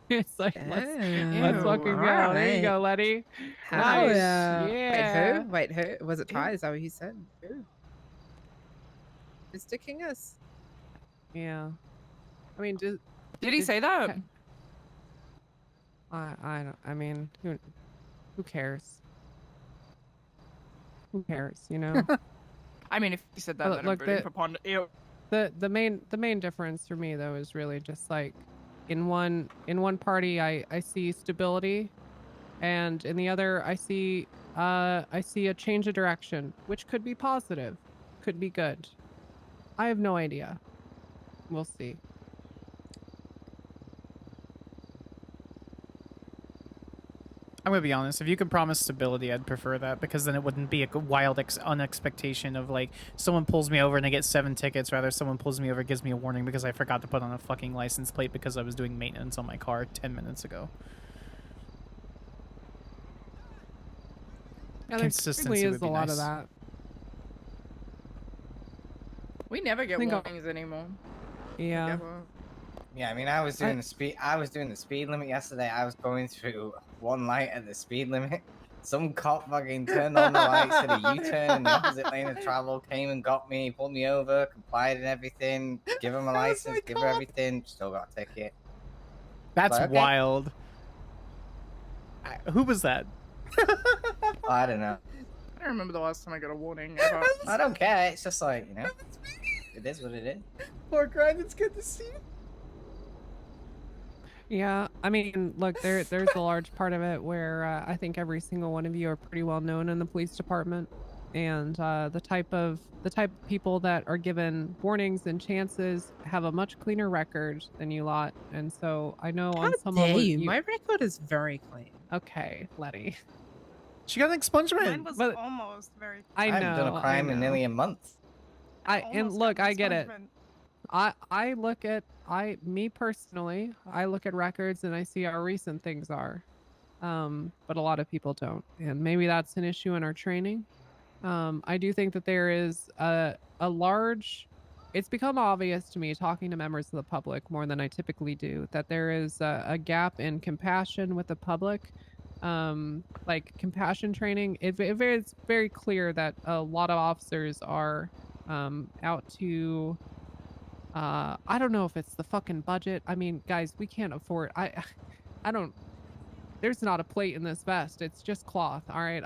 it's like let's Ew, fucking go. alright. There you go, Letty. Hell Nice. yeah. Yeah. Wait, who? Was it Ty? Is that what he said? Who? Who's dicking us? Yeah. I mean, Did he say that? I don't. I mean, who cares? Who cares? You know. I mean, if he said that, then I'm Look, voting for Pond. Ew. the main difference for me though is really just like In one party, I see stability, and in the other, I see a change of direction, which could be positive, could be good. I have no idea. We'll see. I'm gonna be honest. If you could promise stability, I'd prefer that because then it wouldn't be a wild unexpectation of like someone pulls me over and I get 7 tickets. Rather, someone pulls me over, gives me a warning because I forgot to put on a fucking license plate because I was doing maintenance on my car 10 minutes ago. Yeah, there Consistency certainly is would be a lot nice. of that. We never get think I'll- warnings anymore. Yeah. Like, ever. Yeah, I mean, I was doing the speed limit yesterday. I was going through one light at the speed limit. Some cop fucking turned on the lights, did a U-turn in the opposite lane of travel, came and got me, pulled me over, complied and everything, give him a license, give her everything, still got a ticket. That's Like, okay. wild. Who was that? I don't know. I don't remember the last time I got a warning. Ever. I don't care. It's just like, you know, it is what it is. Poor Grind, it's good to see you. Yeah, I mean, look, there's a large part of it where I think every single one of you are pretty well known in the police department, and the type of people that are given warnings and chances have a much cleaner record than you lot, and so I know on some Dare level you? My record is very clean. Okay, Letty. She got an expungement. Mine was But- almost very. I know. haven't done a crime I in know. nearly a month. And almost look, got I get it. expungement. Me personally, I look at records and I see how recent things are. But a lot of people don't. And maybe that's an issue in our training. I do think that there is a large, it's become obvious to me talking to members of the public more than I typically do, that there is a gap in compassion with the public. Like compassion training, it's very clear that a lot of officers are out to I don't know if it's the fucking budget. I mean, guys, we can't afford I don't there's not a plate in this vest. It's just cloth. All right.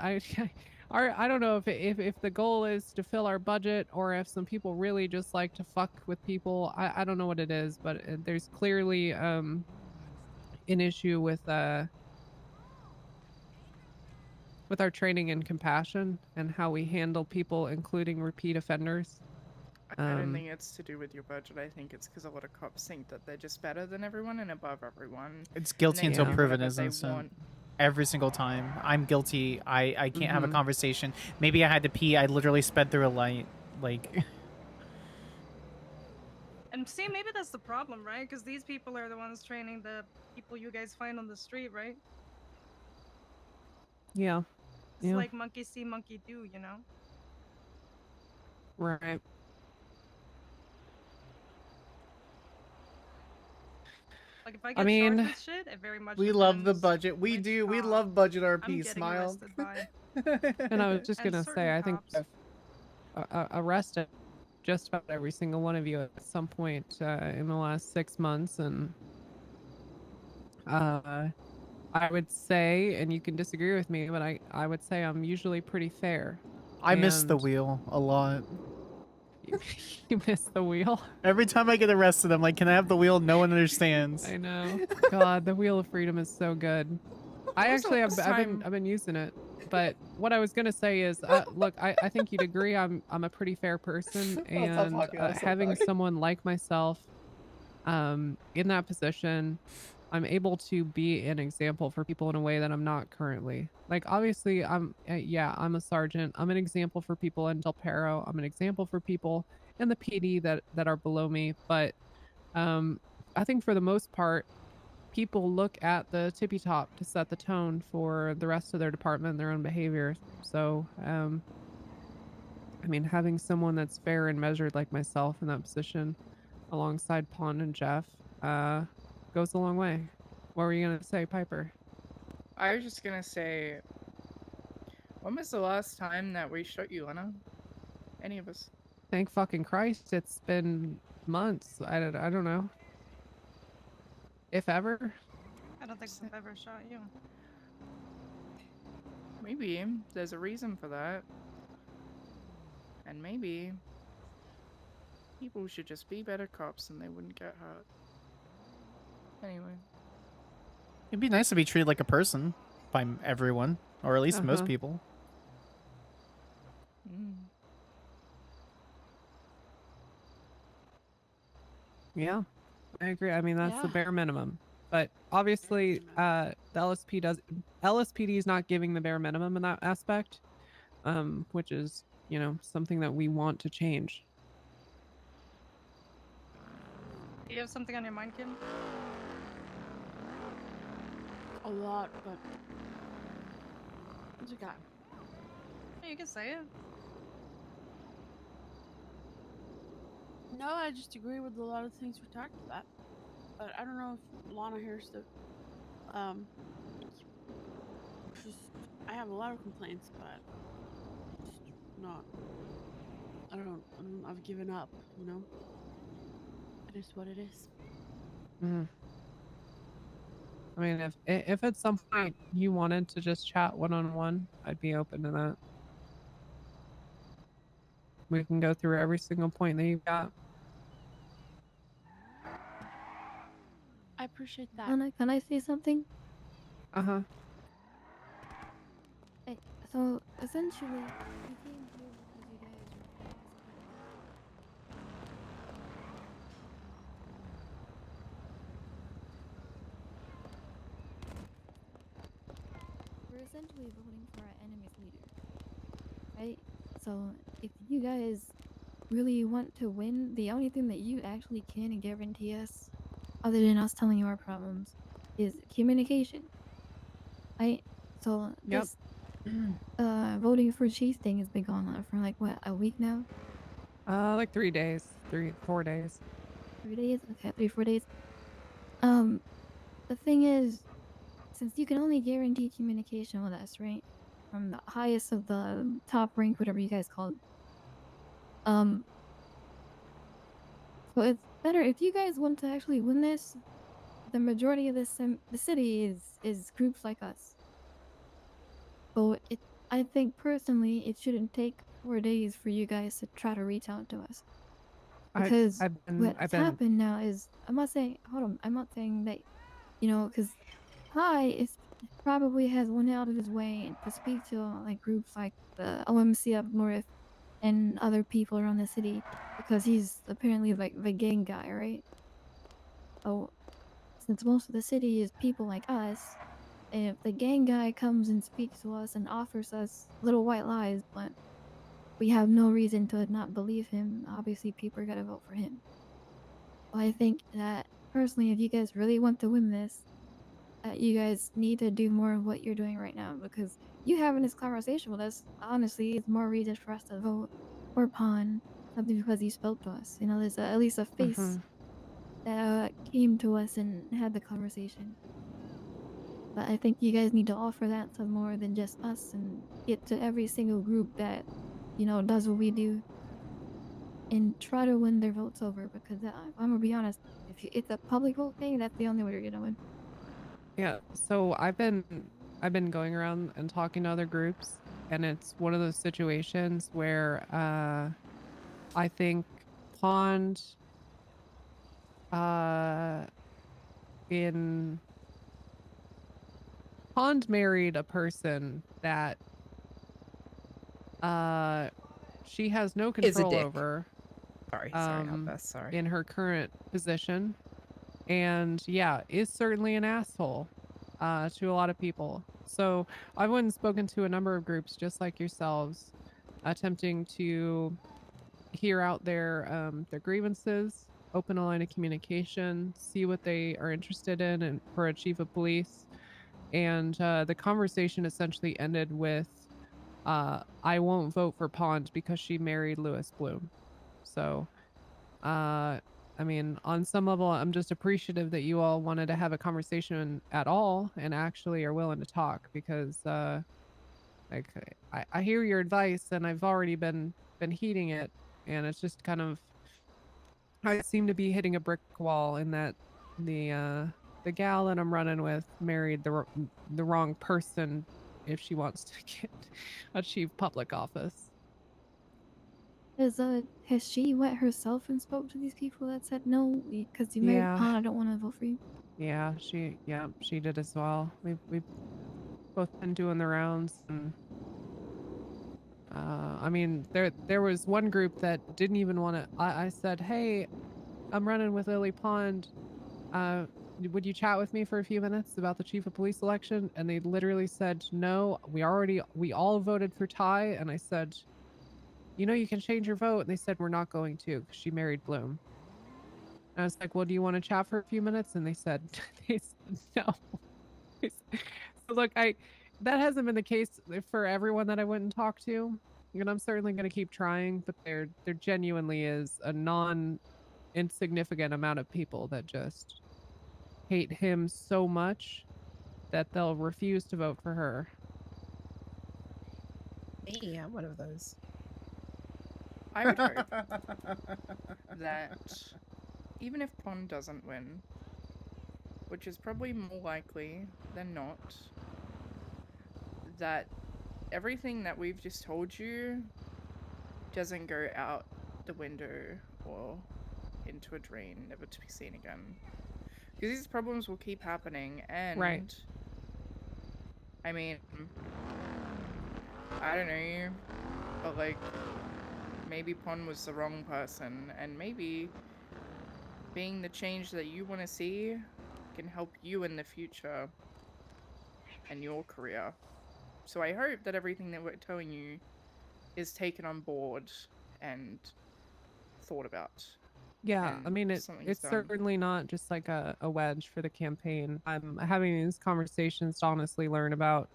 I don't know if the goal is to fill our budget or if some people really just like to fuck with people. I don't know what it is, but there's clearly an issue with our training and compassion and how we handle people, including repeat offenders. I don't think it's to do with your budget. I think it's because a lot of cops think that they're just better than everyone and above everyone. It's guilty and they until do proven whatever they innocent. want. Every single time. I'm guilty. I can't have a Mhm. conversation. Maybe I had to pee. I literally sped through a light. Like, And see, maybe that's the problem, right? Because these people are the ones training the people you guys find on the street, right? Yeah. It's Yeah. like monkey see, monkey do, you know? Right. Like if I I get mean, charged with shit, it very much we love the depends budget. We which do. We cop love budget I'm RP. getting Smile. arrested by. And I was just And gonna certain say, I think cops. I've arrested just about every single one of you at some point in the last 6 months, and I would say, and you can disagree with me, but I would say I'm usually pretty fair. I miss the And- wheel a lot. You miss the wheel. Every time I get arrested, I'm like, can I have the wheel? No one understands. I know. God, the Wheel of Freedom is so good. I was the actually last time- I've been using it. But what I was gonna say is, look, I think you'd agree I'm a pretty fair person, and having someone like myself, in that position, I'm able to be an example for people in a way that I'm not currently. Like, obviously, I'm a sergeant. I'm an example for people in Del Perro. I'm an example for people in the PD that are below me. But I think for the most part, people look at the tippy top to set the tone for the rest of their department and their own behavior. So, I mean, having someone that's fair and measured like myself in that position, alongside Pond and Jeff, goes a long way. What were you gonna say, Piper? I was just gonna say, when was the last time that we shot you, Lena? Any of us? Thank fucking Christ, it's been months. I don't know. If ever. I don't think I've ever shot you. Maybe there's a reason for that. And maybe people should just be better cops and they wouldn't get hurt. Anyway. It'd be nice to be treated like a person by everyone, or at least most Uh-huh. people. Yeah, I agree. I mean, that's the Yeah. bare minimum. But obviously, the LSPD is not giving the bare minimum in that aspect, which is, you know, something that we want to change. Do you have something on your mind, Kim? A lot, but what you got? Yeah, you can say it. No, I just agree with a lot of things we talked about. But I don't know if Lana hears the just I have a lot of complaints, but just not. I've given up. You know, it is what it is. Mhm. I mean, if at some point you wanted to just chat one-on-one, I'd be open to that. We can go through every single point that you've got. I appreciate that. Can I say something? Uh-huh. So essentially, we came here because you guys were we're essentially voting for our enemy's leader, right? So if you guys really want to win, the only thing that you actually can guarantee us, other than us telling you our problems, is communication, right? So Yep. this voting for chief thing has been going on for like what, a week now? Like 3 days, 4 days. 3 days? Okay, 3, 4 days. The thing is, since you can only guarantee communication with us, right? From the highest of the top rank, whatever you guys call it. So it's better if you guys want to actually win this. The majority of the city is groups like us. So I think personally, it shouldn't take 4 days for you guys to try to reach out to us. Because what's happened now is, I'm not saying, hold on, I'm not saying that, you know, because Hi is probably has went out of his way to speak to like groups like the OMC up north and other people around the city because he's apparently like the gang guy, right? Oh, since most of the city is people like us, if the gang guy comes and speaks to us and offers us little white lies, but we have no reason to not believe him, obviously people are gonna vote for him. But I think that personally, if you guys really want to win this, you guys need to do more of what you're doing right now because you having this conversation with us, honestly, is more reason for us to vote or pawn something because you spoke to us. You know, there's at least a face that came to us and had the conversation. But I think you guys need to offer that to more than just us and get to every single group that, you know, does what we do and try to win their votes over because I'm gonna be honest, if it's a public vote thing, that's the only way you're gonna win. Yeah, so I've been going around and talking to other groups, and it's one of those situations where I think Pond in Pond married a person that she has no Is a control dick. over Sorry, Alpha, sorry. in her current position. And yeah, is certainly an asshole to a lot of people. So I've went and spoken to a number of groups just like yourselves, attempting to hear out their grievances, open a line of communication, see what they are interested in, and for a chief of police. And the conversation essentially ended with, "I won't vote for Pond because she married Lewis Bloom." So I mean, on some level, I'm just appreciative that you all wanted to have a conversation at all and actually are willing to talk because, like, I hear your advice and I've already been heeding it, and it's just kind of, I seem to be hitting a brick wall in that the gal that I'm running with married the wrong person if she wants to achieve public office. Has she went herself and spoke to these people that said no because you married Yeah. Pond? I don't want to vote for you. Yeah, she did as well. We've both been doing the rounds, and I mean, there was one group that didn't even want to. I said, "Hey, I'm running with Lily Pond. Would you chat with me for a few minutes about the chief of police election?" And they literally said, "No, we all voted for Ty." And I said, "You know, you can change your vote." And they said, "We're not going to, because she married Bloom." And I was like, "Well, do you want to chat for a few minutes?" And they said, they said no. So look, that hasn't been the case for everyone that I went and talked to. And I'm certainly going to keep trying, but there genuinely is a insignificant amount of people that just hate him so much that they'll refuse to vote for her. Me, I'm one of those. I would hope that even if Pond doesn't win, which is probably more likely than not, that everything that we've just told you doesn't go out the window or into a drain, never to be seen again. Because these problems will keep happening, and Right. I mean, I don't know, but like, maybe Pon was the wrong person, and maybe being the change that you want to see can help you in the future and your career. So I hope that everything that we're telling you is taken on board and thought about. Yeah, I And mean, something's it's done. certainly not just like a wedge for the campaign. I'm having these conversations to honestly learn about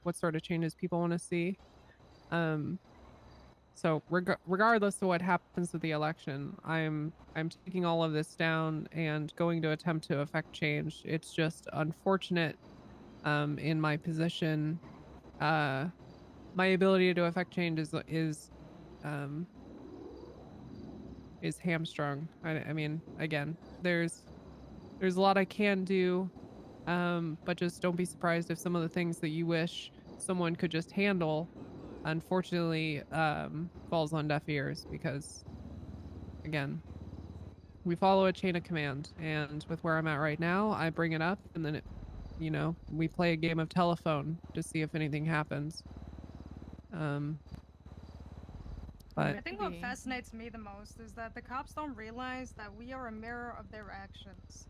what sort of changes people want to see. So regardless of what happens with the election, I'm taking all of this down and going to attempt to affect change. It's just unfortunate in my position. My ability to affect change is hamstrung. I mean, again, there's a lot I can do, but just don't be surprised if some of the things that you wish someone could just handle, unfortunately, falls on deaf ears, because, again, we follow a chain of command, and with where I'm at right now, I bring it up, and then we play a game of telephone to see if anything happens. But I think what fascinates me the most is that the cops don't realize that we are a mirror of their actions.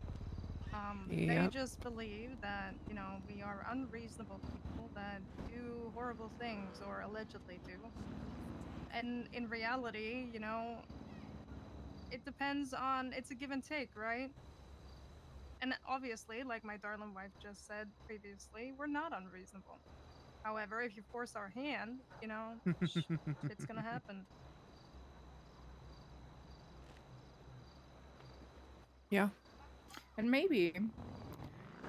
They Yep. just believe that, we are unreasonable people that do horrible things or allegedly do. And in reality, it depends on, it's a give and take, right? And obviously, like my darling wife just said previously, we're not unreasonable. However, if you force our hand, shit's gonna happen. Yeah. And maybe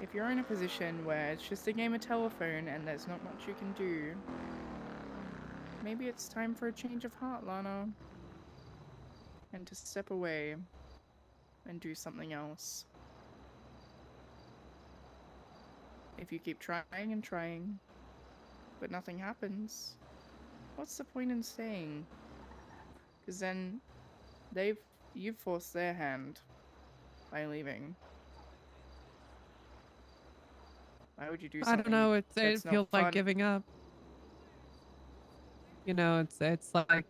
if you're in a position where it's just a game of telephone and there's not much you can do, maybe it's time for a change of heart, Lana. And to step away and do something else. If you keep trying and trying, but nothing happens, what's the point in staying? Because then you've forced their hand by leaving. Why would you do I don't something know. It that's not feels like fun? giving up. It's like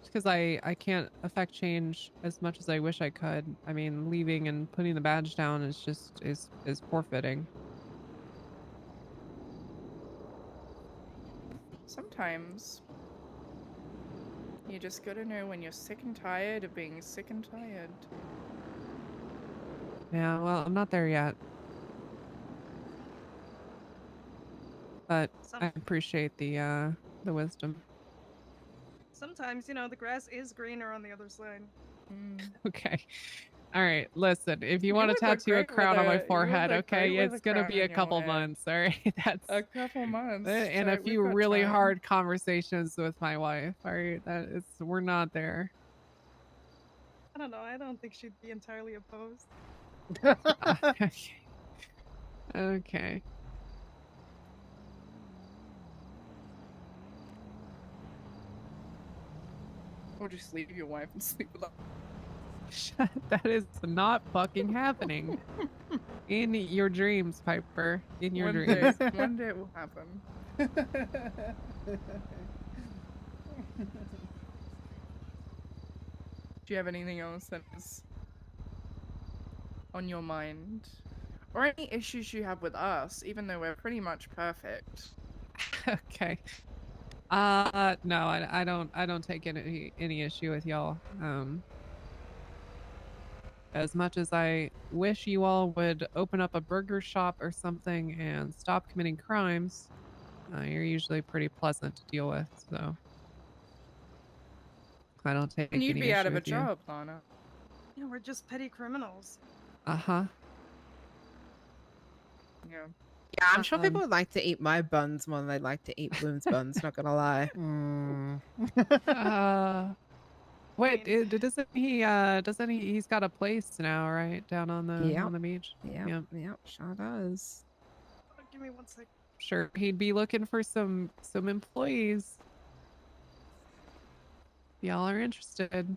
because I can't affect change as much as I wish I could. I mean, leaving and putting the badge down is forfeiting. Sometimes you just gotta know when you're sick and tired of being sick and tired. Yeah, well, I'm not there yet. But I appreciate the wisdom. Sometimes, the grass is greener on the other side. Okay. All right. Listen, if you You want to would look tattoo a great with crown on my you would forehead, look great okay, with a it's gonna crown be a on your couple head. months. All right. That's A couple months. and a So few we've got really time. hard conversations with my wife. All right. We're not there. I don't know. I don't think she'd be entirely opposed. Okay. Or just leave your wife and sleep with her. That is not fucking happening. In your dreams, Piper. In your dreams. One day it will happen. Do you have anything else that is on your mind? Or any issues you have with us, even though we're pretty much perfect? Okay. No, I don't take any issue with y'all. As much as I wish you all would open up a burger shop or something and stop committing crimes, you're usually pretty pleasant to deal with, so I don't take And you'd any be out issue of a with you. job, Lana. Yeah, we're just petty criminals. Uh-huh. Yeah. Yeah, I'm sure people would like to eat my buns more than they'd like to eat Bloom's buns, not gonna lie. Wait, doesn't he's got a place now, right? Down on the beach? Yep, sure does. Give me 1 sec. Sure, he'd be looking for some employees. Y'all are interested.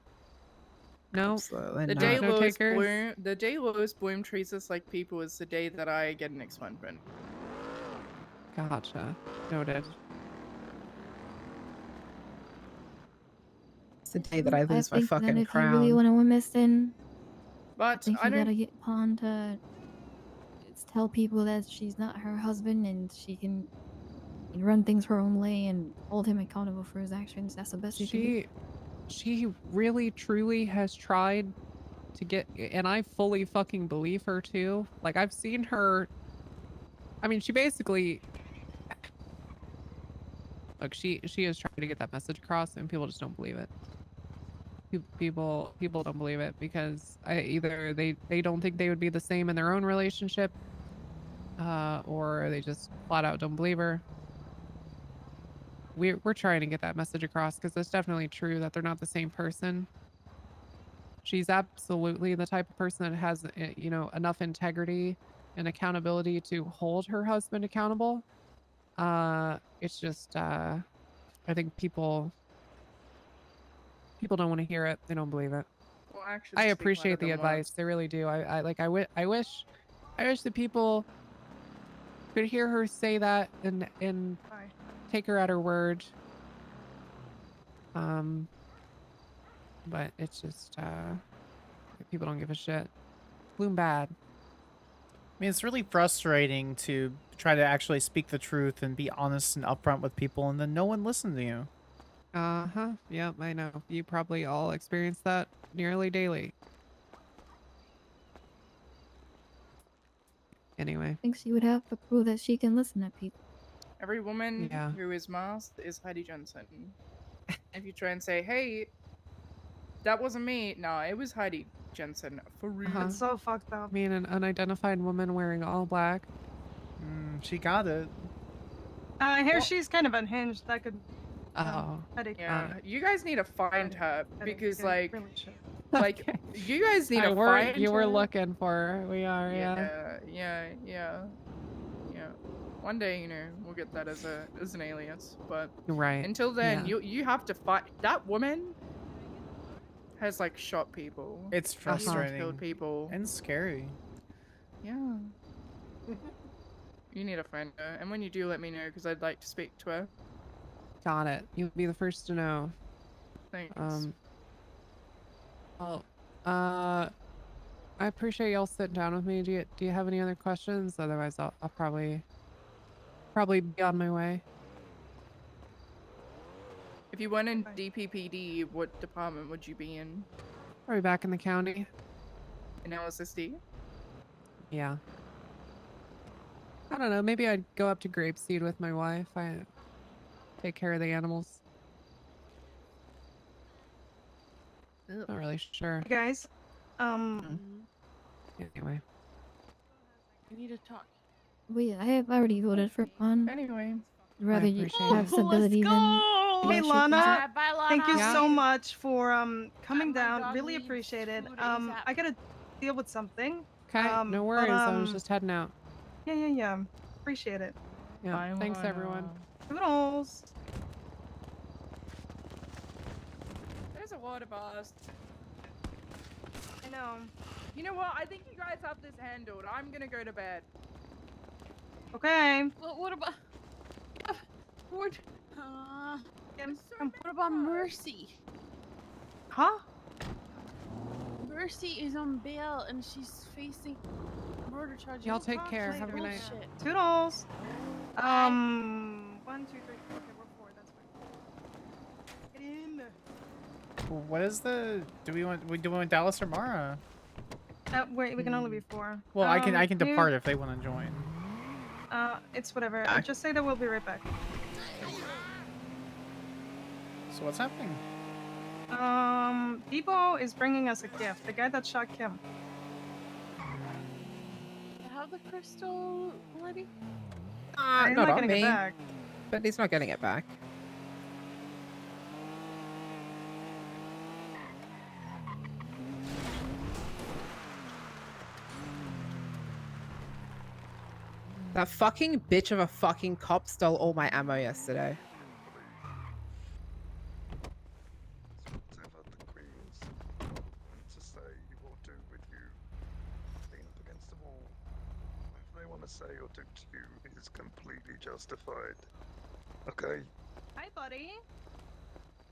No, absolutely The not. day No Lois takers? Bloom, the day Lois Bloom treats us like people is the day that I get an expungement. Gotcha. Noted. It's the day that I lose my think that fucking if you really crown. want to win this, then I But think I you gotta don't. get Pawn to tell people that she's not her husband and she can run things her own way and hold him accountable for his actions. That's the best you can do. She really truly has tried to get, and I fully fucking believe her too. Like, I've seen her. I mean, she basically, look, she is trying to get that message across, and people just don't believe it. People don't believe it because either they don't think they would be the same in their own relationship, or they just flat out don't believe her. We're trying to get that message across because it's definitely true that they're not the same person. She's absolutely the type of person that has, enough integrity and accountability to hold her husband accountable. It's just, I think people don't want to hear it. They don't believe it. Well, actions I speak appreciate louder the than advice. words. They really do. I wish the people could hear her say that and Bye. take her at her word. But it's just people don't give a shit. Bloom bad. I mean, it's really frustrating to try to actually speak the truth and be honest and upfront with people, and then no one listens to you. Uh-huh. Yep, I know. You probably all experience that nearly daily. Anyway. Thinks she would have to prove that she can listen to people. Every woman Yeah. who is masked is Heidi Jensen. If you try and say, "Hey, that wasn't me," no, it was Heidi Jensen for real. It's so fucked up. I mean, an unidentified woman wearing all black. She got it. I hear she's kind of unhinged. That could. Oh. Headache. Yeah, you guys need to find her because, Yeah, like, really should. like you guys need to You find were her. looking for her. We are, yeah. Yeah. One day, we'll get that as an alias, but Right. until then, yeah. you have to fight. That woman has like shot people. It's and frustrating. killed people. And scary. Yeah. You need to find her, and when you do, let me know because I'd like to speak to her. Got it. You'll be the first to know. Thanks. Well, I appreciate y'all sitting down with me. Do you have any other questions? Otherwise, I'll probably be on my way. If you weren't in DPPD, what department would you be in? Probably back in the county. In LSSD? Yeah. I don't know. Maybe I'd go up to Grapeseed with my wife. I take care of the animals. Not really sure. Hey guys, Anyway. We need to talk. Wait, I have already voted for Pawn. Anyway. I'd rather you appreciate have it. stability than. Hey shit Lana, Bye, Lana. thank you Yeah. so much for coming my down. dog Really leaves appreciate it. food ASAP. I gotta deal with something. Okay, no worries. I was but, just heading out. Yeah. Appreciate it. Yeah. Bye, Thanks, Lana. everyone. Toodles. There's a water bust. I know. You know what? I think you guys have this handled. I'm gonna go to bed. Okay. Well, what about what? Kim, So come. What about Mercy? Huh? Mercy is on bail and she's facing murder charges. Y'all Don't take talk care. like Have a good night. bullshit. Toodles. Bye. 1, 2, 3. Okay, we're 4. That's fine. Get in. What is the? Do we want Dallas or Mara? Wait, we can only be 4. Well, I can you- depart if they want to join. It's whatever. Ah. Just say that we'll be right back. So what's happening? Debo is bringing us a gift. The guy that shot Kim. Have the crystal, Libby? He's Not not on getting it me. back. But he's not getting it back. That fucking bitch of a fucking cop stole all my ammo yesterday. Whatever the Queens want to say or do with you, lean up against the wall. Whatever they want to say or do to you is completely justified. Okay? Hi, buddy.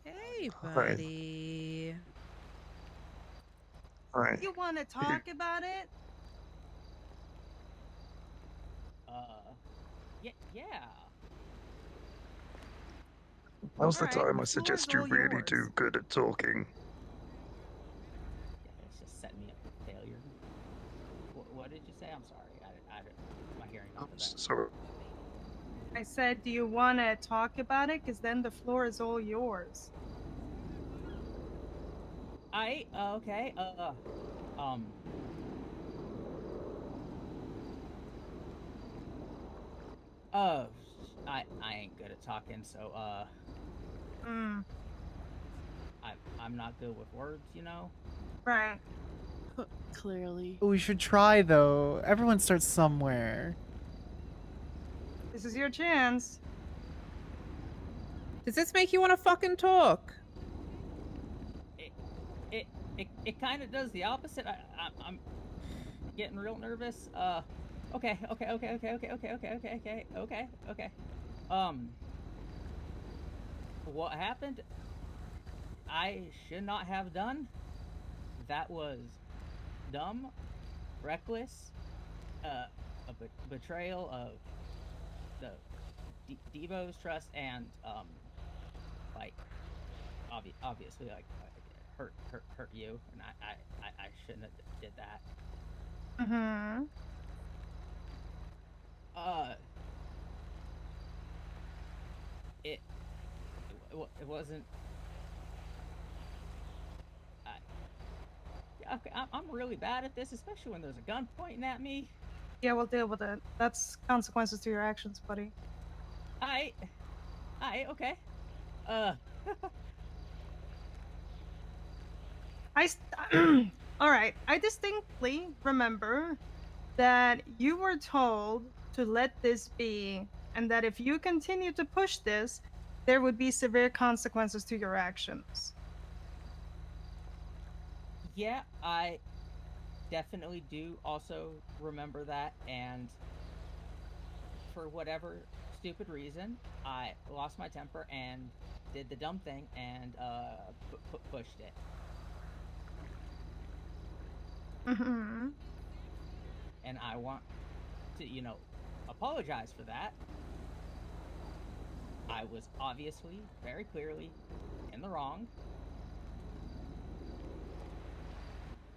Hey, Hi. buddy. Hi. You want to talk about it? Yeah. Now's the Alright, time the I floor suggest is you all really yours. do good at talking. Yeah, it's just setting me up for failure. What did you say? I'm sorry. My hearing not the best. Sorry. I said, do you want to talk about it? Because then the floor is all yours. Okay. I ain't good at talking, so I'm not good with words, you know. Right. Clearly. We should try though. Everyone starts somewhere. This is your chance. Does this make you want to fucking talk? It kind of does the opposite. I'm getting real nervous. Okay. What happened? I should not have done. That was dumb, reckless, a betrayal of the Devo's trust, and like obviously like hurt you, and I shouldn't have did that. Mm-hmm. It wasn't. Okay, I'm really bad at this, especially when there's a gun pointing at me. Yeah, we'll deal with it. That's consequences to your actions, buddy. Okay. All right. I distinctly remember that you were told to let this be, and that if you continue to push this, there would be severe consequences to your actions. Yeah, I definitely do also remember that, and for whatever stupid reason, I lost my temper and did the dumb thing and pushed it. Mm-hmm. And I want to, apologize for that. I was obviously, very clearly, in the wrong.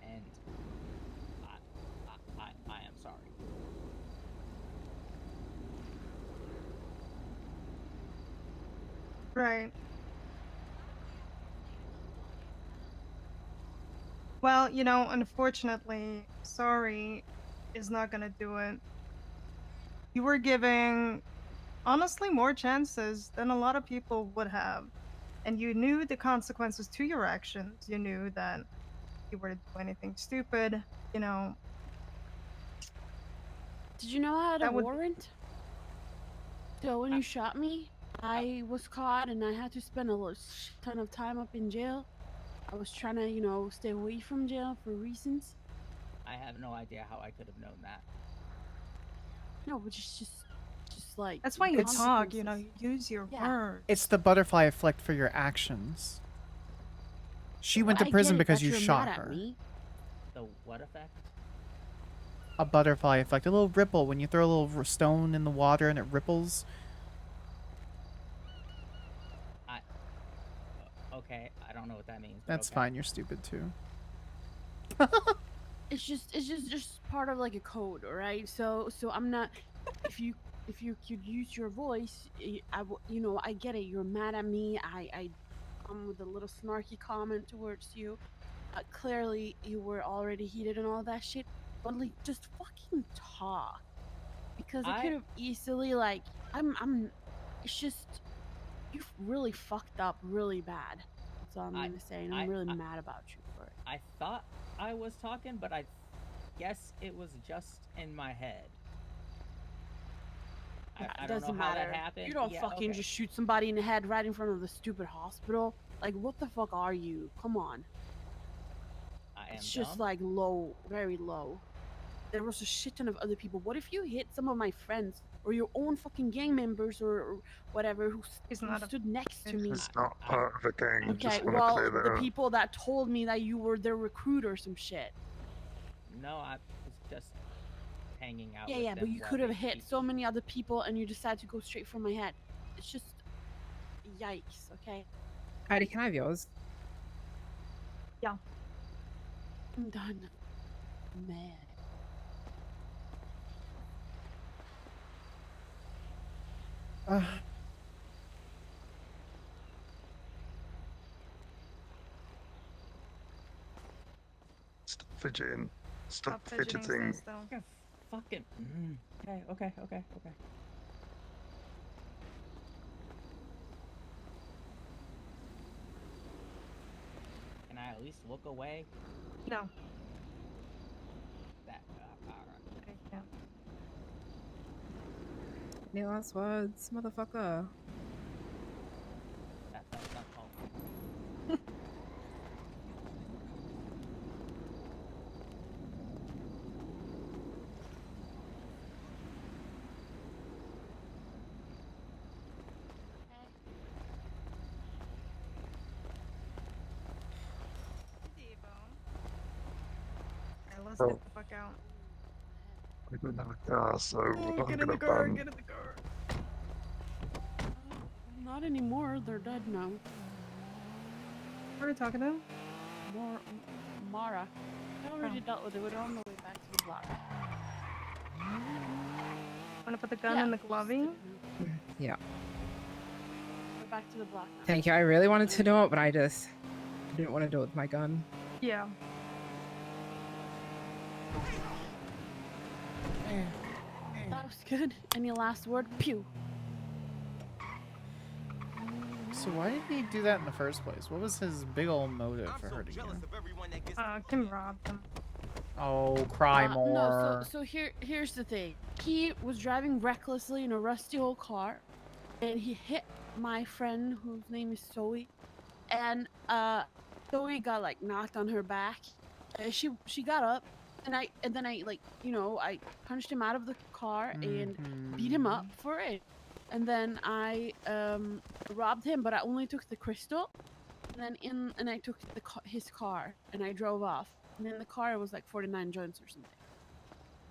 And I am sorry. Right. Well, unfortunately, sorry is not gonna do it. You were giving, honestly, more chances than a lot of people would have. And you knew the consequences to your actions. You knew that if you were to do anything stupid, Did you know I had a That would- warrant? So when you shot me, I was caught and I had to spend a ton of time up in jail. I was trying to, you know, stay away from jail for reasons. I have no idea how I could have known that. No, but just like That's why you It's- talk, you know, you use your words. It's the butterfly effect for your actions. She went to I prison get it because that you you're shot mad at her. me. The what effect? A butterfly effect, a little ripple when you throw a little stone in the water and it ripples. Okay, I don't know what that means. But That's okay. fine. You're stupid too. It's just part of like a code, all right? So I'm not. If you could use your voice, you know, I get it. You're mad at me. I come with a little snarky comment towards you. Clearly, you were already heated and all that shit. But like, just fucking talk, because I could have easily like. I'm. It's just you've really fucked up really bad. That's all I'm gonna say, and I'm really mad about you for it. I thought I was talking, but I guess it was just in my head. I don't know Doesn't how matter. that happened. You don't Yeah, fucking okay. just shoot somebody in the head right in front of the stupid hospital. Like, what the fuck are you? Come on. I am It's just dumb. like low, very low. There was a shit ton of other people. What if you hit some of my friends or your own fucking gang members or whatever who stood next to me? He's not part of a gang. Okay, Just want to well, clear that the up. people that told me that you were their recruiter or some shit. No, I was just hanging out. Yeah, with yeah, but them you while could have they hit teach. so many other people and you decided to go straight for my head. It's just yikes, okay? Heidi, can I have yours? Yeah. I'm done. I'm mad. Stop fidgeting. Stop fidgeting, fidgeting. stay still. Yeah, fucking. Okay. Can I at least look away? No. That. Alright. I can't. Any last words, motherfucker? That's not called. Alright, let's Oh. get the fuck out. We don't have a car, so I'm Get in gonna the car, ban. get in the car. Not anymore, they're dead now. What are we talking about? Mara. I already dealt with it, we're on the way back to the block. Wanna put the gun in the gloving? Yeah. We're back to the block now. Thank you. I really wanted to do it, but I didn't want to do it with my gun. Yeah. That was good. Any last word? Pew. So why did he do that in the first place? What was his big old motive for hurting you? Kim robbed him. Oh, cry more. No, so here's the thing. He was driving recklessly in a rusty old car, and he hit my friend whose name is Zoe, and Zoe got like knocked on her back. She got up, and then I like, you know, I punched him out of the car and beat him up for it. And then I robbed him, but I only took the crystal. And then I took his car and I drove off. And in the car was like 49 joints or something.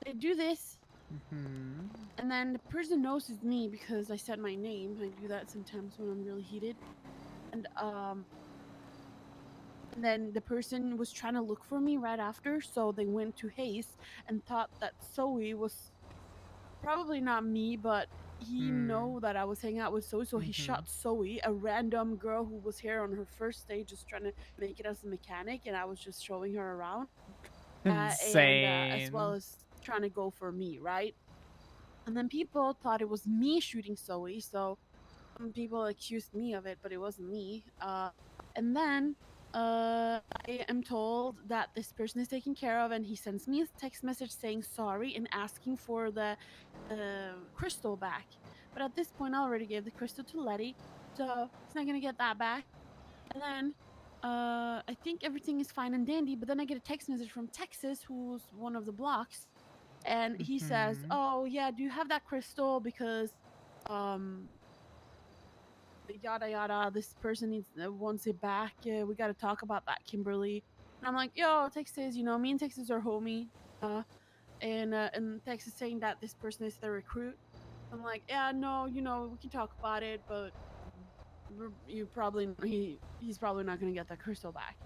They do this, and then the person knows it's me because I said my name. I do that sometimes when I'm really heated. And then the person was trying to look for me right after, so they went to haste and thought that Zoe was probably not me, but he know that I was hanging out with Zoe, so he shot Zoe, a random girl who was here on her first day, just trying to make it as a mechanic, and I was just showing her around. Insane. And as well as trying to go for me, right? And then people thought it was me shooting Zoe, so some people accused me of it, but it wasn't me. And then I am told that this person is taken care of, and he sends me a text message saying sorry and asking for the crystal back. But at this point, I already gave the crystal to Letty, so he's not gonna get that back. And then I think everything is fine and dandy, but then I get a text message from Texas, who's one of the blocks, and he says, Mhm. "Oh yeah, do you have that crystal? Because, um, yada yada. This person wants it back. We got to talk about that, Kimberly." And I'm like, "Yo, Texas, me and Texas are homie." Uh, and Texas saying that this person is the recruit. I'm like, "Yeah, no, we can talk about it, but he's probably not gonna get that crystal back."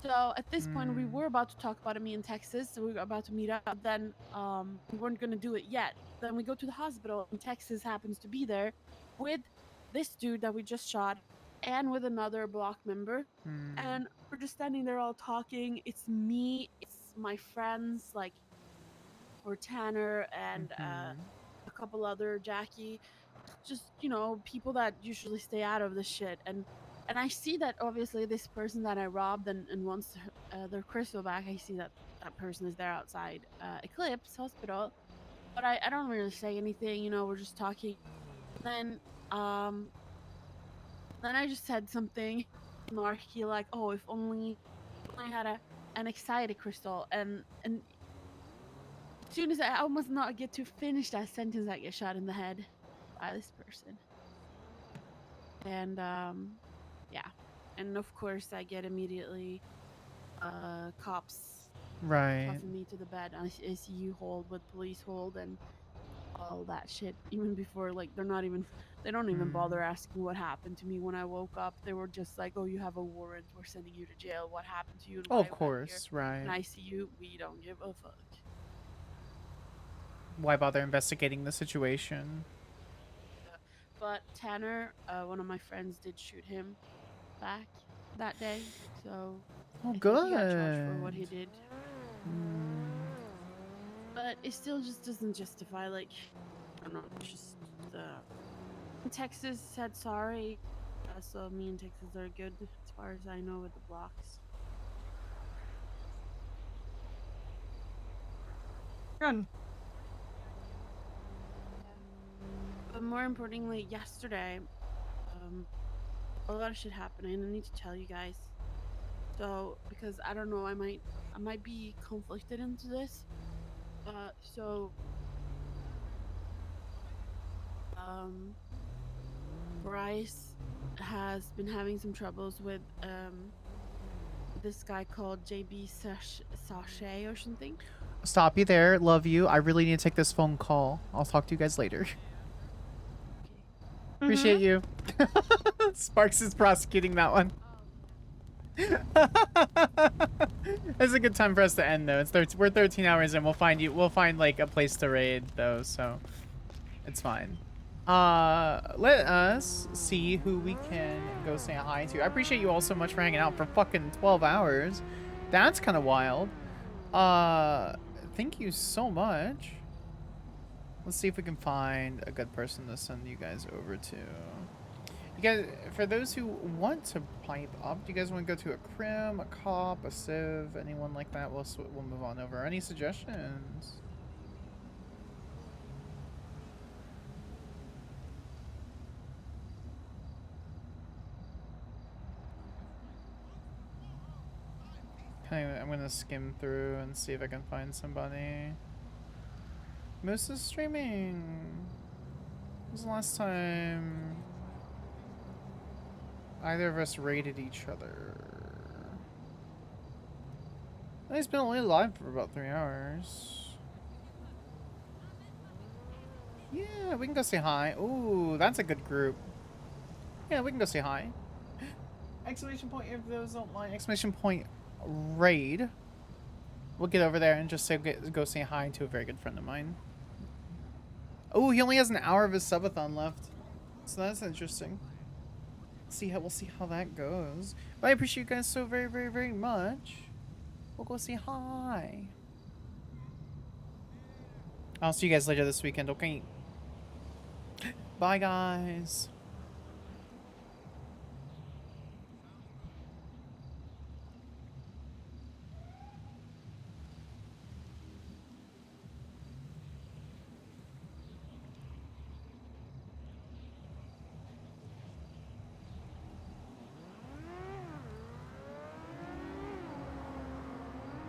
So at this point, we Mm. were about to talk about it, me in Texas. So we were about to meet up. Then we weren't gonna do it yet. Then we go to the hospital, and Texas happens to be there with this dude that we just shot, and with another block member. Mm. And we're just standing there all talking. It's me, it's my friends, like or Tanner and Mhm. a couple other Jackie, just people that usually stay out of the shit. And I see that obviously this person that I robbed and wants their crystal back. I see that that person is there outside Eclipse Hospital, but I don't really say anything. We're just talking. Then um then I just said something snarky like, "Oh, if only I had an anxiety crystal." And as soon as I almost not get to finish that sentence, I get shot in the head by this person. And yeah. And of course I get immediately cops Right. cuffing me to the bed, ICU hold with police hold and all that shit. Even before, like, they don't even bother Mm. asking what happened to me when I woke up. They were just like, "Oh, you have a warrant, we're sending you to jail. What happened to you and Oh, why of you got here?" course, And right. ICU, we don't give a fuck. Why bother investigating the situation? But Tanner, one of my friends, did shoot him back that day, so Oh, I think he got charged for what good. he did. Mm. But it still just doesn't justify, like, I don't know, it's just uh Texas said sorry. So me and Texas are good as far as I know with the blocks. Good. But more importantly, yesterday, a lot of shit happened and I need to tell you guys. So because I don't know, I might be conflicted into this. So um Bryce has been having some troubles with this guy called Sachet or something. Stop you there. Love you. I really need to take this phone call. I'll talk to you guys later. Appreciate you. Sparks is prosecuting that one. It's a good time for us to end though. We're 13 hours in. We'll find like a place to raid though, so it's fine. Let us see who we can go say hi to. I appreciate you all so much for hanging out for fucking 12 hours. That's kind of wild. Thank you so much. Let's see if we can find a good person to send you guys over to. You guys, for those who want to pipe up, do you guys want to go to a crim, a cop, a civ, anyone like that? We'll move on over. Any suggestions? Okay, I'm gonna skim through and see if I can find somebody. Moose is streaming. When was the last time either of us raided each other? He's been only live for about 3 hours. Yeah, we can go say hi. Ooh, that's a good group. Yeah, we can go say hi. Exclamation point if those don't mind. Exclamation point raid. We'll get over there and just go say hi to a very good friend of mine. Oh, he only has an hour of his subathon left. So that's interesting. We'll see how that goes. But I appreciate you guys so very, very, very much. We'll go say hi. I'll see you guys later this weekend, okay? Bye, guys.